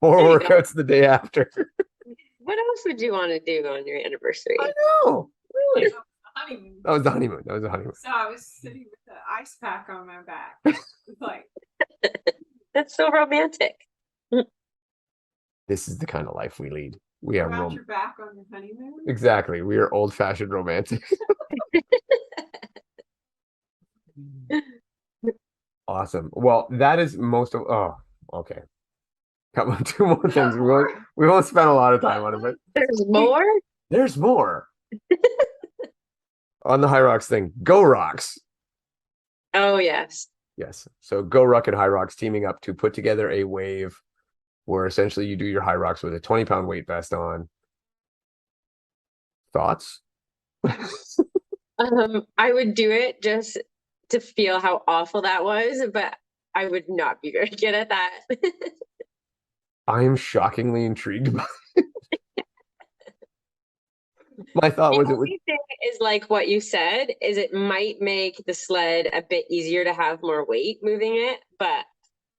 4 There you go. workouts the day after. What else would you want to do on your anniversary? I know. Really? Honeymoon. That was the honeymoon. That was the honeymoon. So I was sitting with the ice pack on my back. It's like, That's so romantic. This is the kind of life we lead. We are about your back on the honeymoon. exactly. We are old-fashioned romantic. Awesome. Well, that is most of. Oh, okay. Couple two more things. We won't spend a lot of time on it, but There's more? there's more on the Hyrox thing. Go Rocks. Oh, yes. Yes. So Go Ruck and Hyrox teaming up to put together a wave where essentially you do your Hyrox with a 20-pound weight vest on. Thoughts? I would do it just to feel how awful that was, but I would not be very good at that. I am shockingly intrigued by it. My thought The was it would. only thing is like what you said is it might make the sled a bit easier to have more weight moving it, but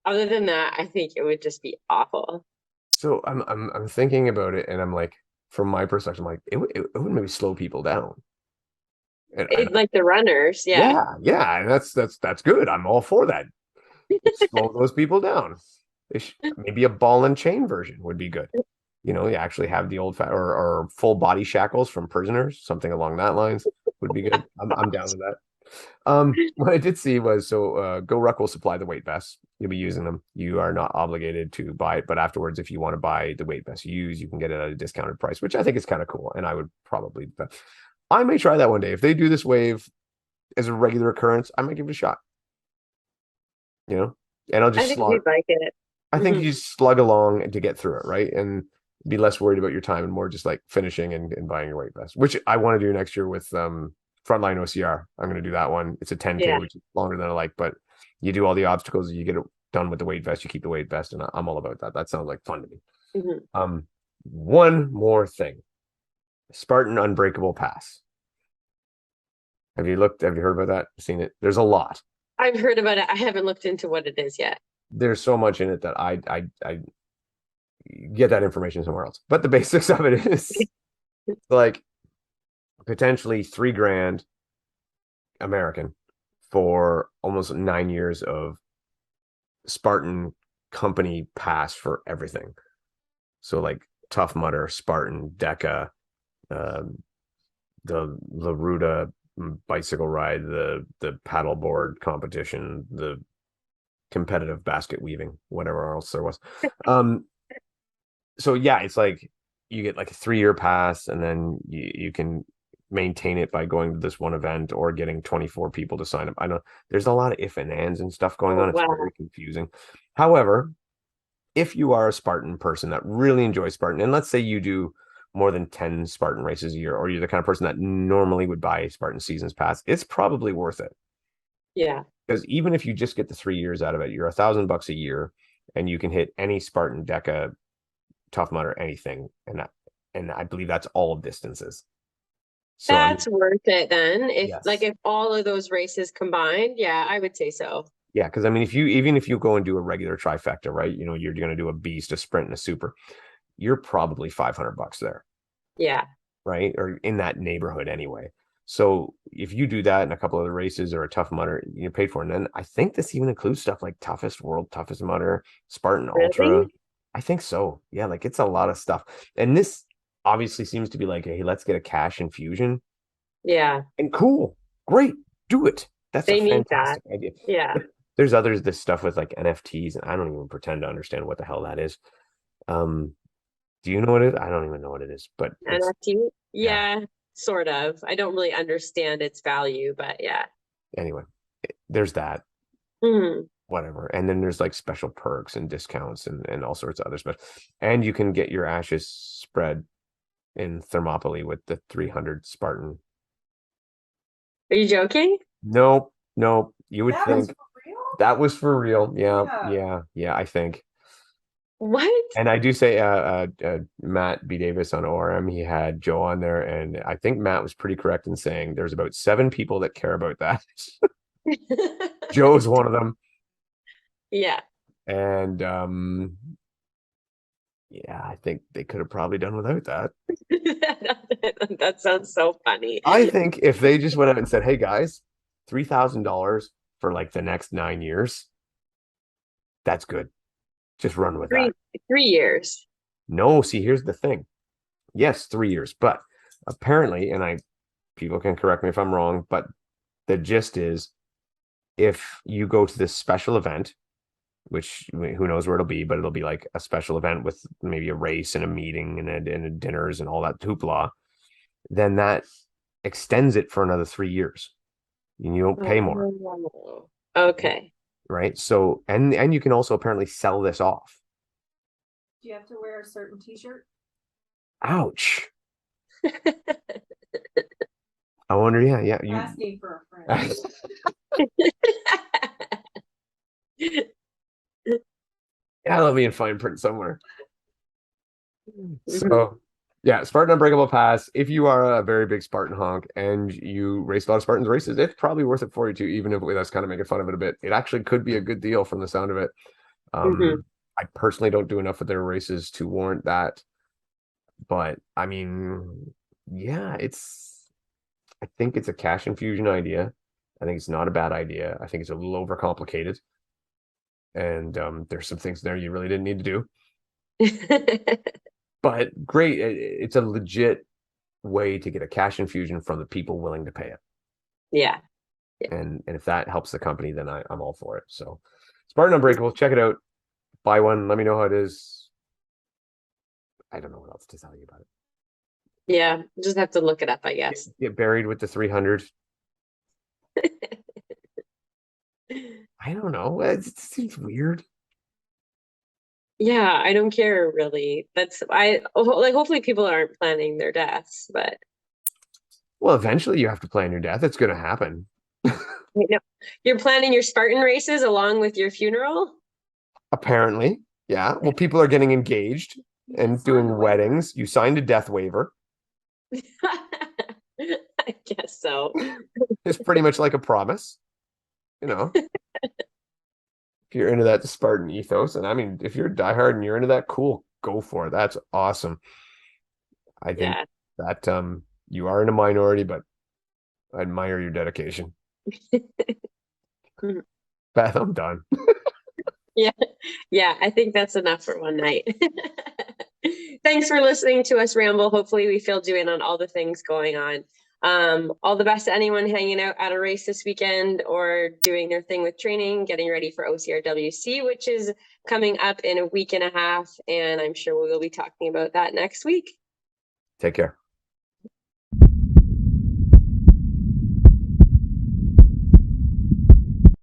other than that, I think it would just be awful. So I'm thinking about it, and I'm like, from my perspective, I'm like, it would maybe slow people down. And Like the runners, yeah. yeah, and that's good. I'm all for that. Slow those people down. Maybe a ball and chain version would be good. You know, you actually have the or full body shackles from prisoners, something along that lines would be good. I'm down with that. What I did see was Go Ruck will supply the weight vests. You'll be using them. You are not obligated to buy it, but afterwards, if you want to buy the weight vest you can get it at a discounted price, which I think is kind of cool. And I would probably, I may try that one day if they do this wave as a regular occurrence. I might give it a shot. You know, and I'll I just think slog. you'd like it. I think you just slug along to get through it, right? And be less worried about your time and more just like finishing and buying your weight vest, which I want to do next year with Frontline OCR. I'm going to do that one. It's a 10K, Yeah. which is longer than I like, but you do all the obstacles, you get it done with the weight vest, you keep the weight vest, and I'm all about that. That sounds like fun to me. One more thing. Spartan Unbreakable Pass. Have you heard about that? Seen it? There's a lot. I've heard about it. I haven't looked into what it is yet. There's so much in it that I get that information somewhere else. But the basics of it is like potentially $3,000 American for almost 9 years of Spartan company pass for everything. So like Tough Mudder, Spartan, Deka, the Laruda bicycle ride, the paddleboard competition, the competitive basket weaving, whatever else there was. So yeah, it's like you get like a 3-year pass, and then you can maintain it by going to this one event or getting 24 people to sign up. I know there's a lot of if and ands and stuff going on. It's very confusing. However, if you are a Spartan person that really enjoys Spartan, and let's say you do more than 10 Spartan races a year, or you're the kind of person that normally would buy a Spartan seasons pass, it's probably worth it. Yeah. Because even if you just get the 3 years out of it, you're $1,000 a year, and you can hit any Spartan, Deka, Tough Mudder, anything, and I believe that's all distances. So That's worth it then. If yes. if all of those races combined, yeah, I would say so. Yeah, because I mean, even if you go and do a regular trifecta, right? You know, you're going to do a beast, a sprint, and a super. You're probably $500 there. Yeah. Right, or in that neighborhood anyway. So if you do that in a couple other races or a Tough Mudder, you're paid for. And then I think this even includes stuff like Toughest World, Toughest Mudder, Spartan Ultra. I think so. Yeah, like it's a lot of stuff. And this obviously seems to be like, hey, let's get a cash infusion. Yeah. And cool, great, do it. That's a fantastic idea. Yeah. There's this stuff with like NFTs, and I don't even pretend to understand what the hell that is. Do you know what it is? I don't even know what it is, but NFT? Yeah, sort of. I don't really understand its value, but yeah. Anyway, there's that. Whatever. And then there's like special perks and discounts and all sorts of other stuff. And you can get your ashes spread in Thermopylae with the 300 Spartan. Are you joking? Nope. You would think that was for real. Yeah, I think. What? And I do say Matt B. Davis on ORM, he had Joe on there, and I think Matt was pretty correct in saying there's about 7 people that care about that. Joe's one of them. Yeah. And yeah, I think they could have probably done without that. That sounds so funny. I think if they just went out and said, hey guys, $3,000 for like the next 9 years, that's good. Just run with that. 3 years. No, see, here's the thing. Yes, 3 years, but apparently, and people can correct me if I'm wrong, but the gist is if you go to this special event, which who knows where it'll be, but it'll be like a special event with maybe a race and a meeting and a dinners and all that hoopla, then that extends it for another 3 years. And you don't pay more. Okay. Right. So, and you can also apparently sell this off. Do you have to wear a certain t-shirt? Ouch. I wonder, yeah. Asking for a friend. Yeah, let me in fine print somewhere. So yeah, Spartan Unbreakable Pass. If you are a very big Spartan honk and you race a lot of Spartans races, it's probably worth it for you too, even if that's kind of making fun of it a bit. It actually could be a good deal from the sound of it. I personally don't do enough of their races to warrant that. But I mean, yeah, it's I think it's a cash infusion idea. I think it's not a bad idea. I think it's a little overcomplicated. And there's some things there you really didn't need to do. But great. It's a legit way to get a cash infusion from the people willing to pay it. Yeah. And if that helps the company, then I'm all for it. So Spartan Unbreakable, check it out. Buy one. Let me know how it is. I don't know what else to tell you about it. Yeah. Just have to look it up, I guess. Get buried with the 300. I don't know. It seems weird. Yeah, I don't care really. Hopefully people aren't planning their deaths, but Well, eventually you have to plan your death. It's going to happen. no. You're planning your Spartan races along with your funeral? Apparently. Yeah. Well, people are getting engaged and doing weddings. You signed a death waiver. I guess so. It's pretty much like a promise. If you're into that Spartan ethos, and I mean, if you're diehard and you're into that, cool, go for it. That's awesome. I think that you are in a minority, but I admire your dedication. Beth, I'm done. Yeah, I think that's enough for one night. Thanks for listening to us ramble. Hopefully we filled you in on all the things going on. All the best to anyone hanging out at a race this weekend or doing their thing with training, getting ready for OCRWC, which is coming up in a week and a half. And I'm sure we will be talking about that next week. Take care.